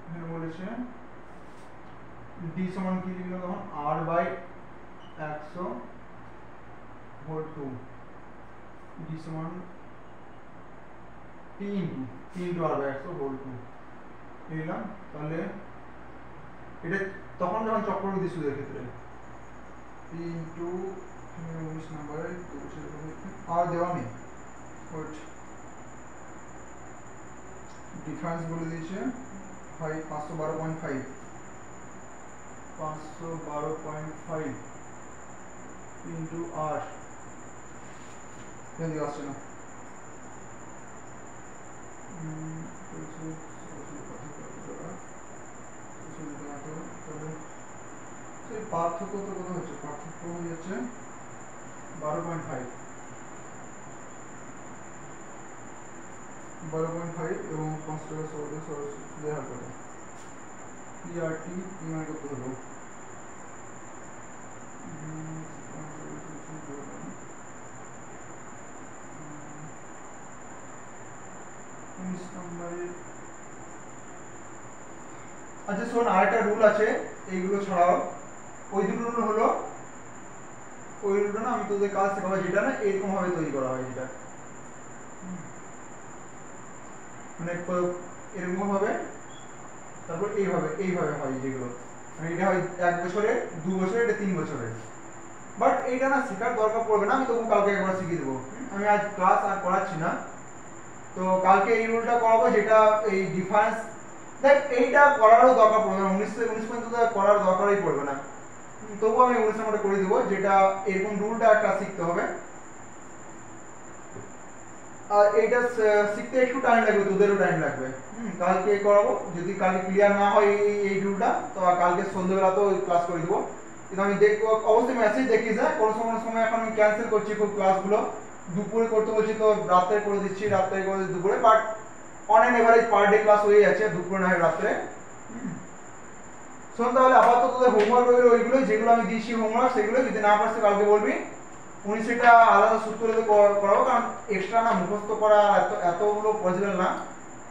এখানে বলেছে ডি সমান কি লিখলো তখন, r by 100 whole two, d সমান P into R by 100 whole two লিখলাম। তাহলে এটা তখন যখন চক্রবৃদ্ধি সুদের ক্ষেত্রে পি ইনটু 19 নম্বরে আর দেওয়া নেই, ওয়েট ডিফারেন্স বলে দিয়েছে 512.5 512.5 ইনটু আর, যদি আসছে না পার্থক্য তো কত হচ্ছে, পার্থক্য হয়ে যাচ্ছে 12.5 এবং 5 টাকা সহজে হার কত, পিআরটি মানে কত হলো, আচ্ছা শোন, আরেকটা রুল আছে এইগুলো ছাড়াও, ওই দুটো রুল হলো, ওই রুলটা না আমি তোদের কাজ শেখাবো, যেটা না এরকম ভাবে তৈরি করা হয়, যেটা মানে এরকম ভাবে, তারপর এইভাবে হয় যেগুলো, এটা হয় 1 বছরের, 2 বছরের, এটা 3 বছরের। বাট এইটা না শেখার দরকার পড়বে না, আমি তবু কালকে একবার শিখিয়ে দেবো। আমি আজ ক্লাস আর করাচ্ছি না, তো কালকে এই রুলটা করাবো যেটা এই ডিফারেন্স। দেখ এইটা করারও দরকার পড়বে না, 19 থেকে 19 পর্যন্ত করার দরকারই পড়বে না, তবু আমি 19 মধ্যে করে দেবো, যেটা এরকম রুলটা একটা শিখতে হবে। আর এইটা শিখতে একটু টাইম লাগবে, তোদেরও টাইম লাগবে। কালকে করাবো, যদি কালকে ক্লিয়ার না হয় এই রুলটা, তো কালকে সন্ধ্যেবেলা তো ক্লাস করে দেবো। কিন্তু আমি দেখবো, অবশ্যই মেসেজ দেখিস, হ্যাঁ কোনো সময় এখন আমি ক্যান্সেল করছি খুব ক্লাসগুলো, দুপুরে করতে বলছি তো রাত্রে করে দিচ্ছি, রাত্রে করে দিচ্ছি দুপুরে, but on an average per day class হয়ে যাচ্ছে দুপুরে না হয় রাত্রে। শোন তাহলে আপাতত তোদের হোমওয়ার্ক রইলো ওইগুলো যেগুলো আমি দিয়েছি হোমওয়ার্ক, সেগুলো যদি না পারছি কালকে বলবি, উনি সেটা আলাদা সূত্রে করাবো, কারণ এক্সট্রা না মুখস্থ করা এতগুলো পসিবল না,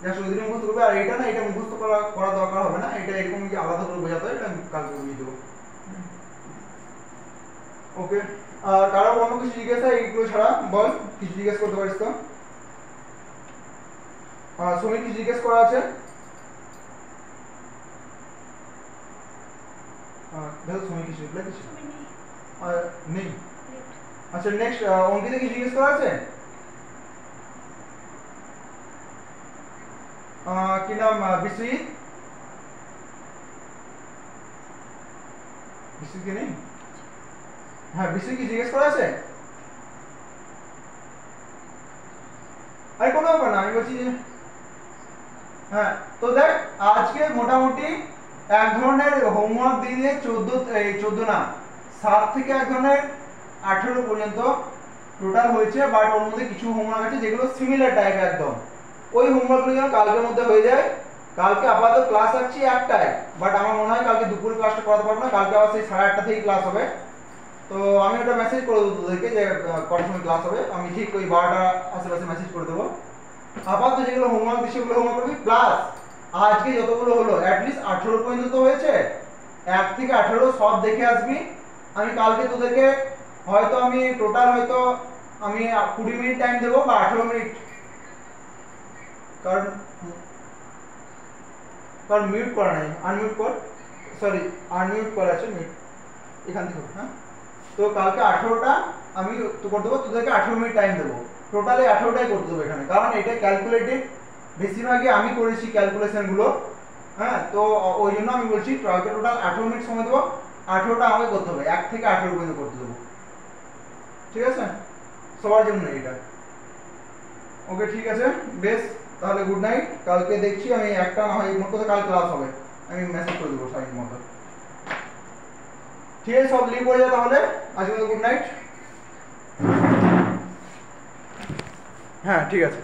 যা শরীরে মুখস্থ করবে। আর এটা না, এটা মুখস্থ করা দরকার হবে না, এটা এরকম কি আলাদা করে বোঝাতে হয়, এটা আমি কালকে বুঝিয়ে দেবো। ওকে, আর কারো অন্য কিছু জিজ্ঞাসা এইগুলো ছাড়া বল, কিছু জিজ্ঞেস করতে পারিস তো? সমীর কিছু জিজ্ঞেস করা আছে? দেখো সমীর কিছু কিছু নেই। আচ্ছা নেক্সট, অঙ্কিতা কিছু জিজ্ঞেস করা আছে? কি নাম? বিশ্বজিৎ? বিশ্বজিৎ কে নেই? হ্যাঁ বিশ্বজিৎ কি জিজ্ঞেস করা আছে? আরে কোনো ব্যাপার না, আমি বলছি যে হ্যাঁ, তো দেখ আজকে মোটামুটি এক ধরনের হোমওয়ার্ক দিয়ে 14 না 7 থেকে এক ধরনের 18 পর্যন্ত টোটাল হয়েছে, বাট ওর মধ্যে কিছু হোমওয়ার্ক আছে যেগুলো সিমিলার টাইপ একদম, ওই হোমওয়ার্কগুলো যেন কালকের মধ্যে হয়ে যায়। কালকে আপাতত ক্লাস রাখছি 1টায়, বাট আমার মনে হয় কালকে দুপুরে ক্লাসটা করাতে পারবো না, কালকে আবার সেই 8:30 থেকে ক্লাস হবে। তো আমি ওটা মেসেজ করে দেবো তোদেরকে যে কটার সময় ক্লাস হবে, আমি ঠিক ওই 12টা আশেপাশে মেসেজ করে দেবো। আপাতত যেগুলো হোমওয়ার্ক দিচ্ছি সেগুলো হোমওয়ার্ক করবি, প্লাস আজকে যতগুলো হলো অ্যাটলিস্ট 18 পর্যন্ত তো হয়েছে, 1 থেকে 18 সব দেখে আসবি। আমি কালকে তোদেরকে হয়তো আমি টোটাল হয়তো আমি 20 মিনিট টাইম দেবো বা 18 মিনিট, কারণ মিউট করা নাই, আনমিউট কর, সরি আনমিউট করা আছে, মিউট এখান থেকে। হ্যাঁ, তো কালকে 18টা আমি তো করে দেবো, তোদেরকে 18 মিনিট টাইম দেবো, টোটালি 18টাই করতে দেবো এখানে, কারণ এটা ক্যালকুলেটেড, বেশিরভাগই আমি করেছি ক্যালকুলেশনগুলো। হ্যাঁ, তো ওই জন্য আমি বলছি কালকে টোটাল 18 মিনিট সময় দেবো, 18টা আমাকে করতে হবে, 1 থেকে 18 পর্যন্ত করতে দেবো, ঠিক আছে সবার জন্য এটা। ওকে ঠিক আছে, বেশ তাহলে গুড নাইট, কালকে দেখছি আমি একটা না হয় মোট কথা কাল ক্লাস হবে, আমি মেসেজ করে দেবো টাইম মতো। ঠিক আছে, সব লিভ হয়ে যায় তাহলে, আজকে গুড নাইট। হ্যাঁ ঠিক আছে।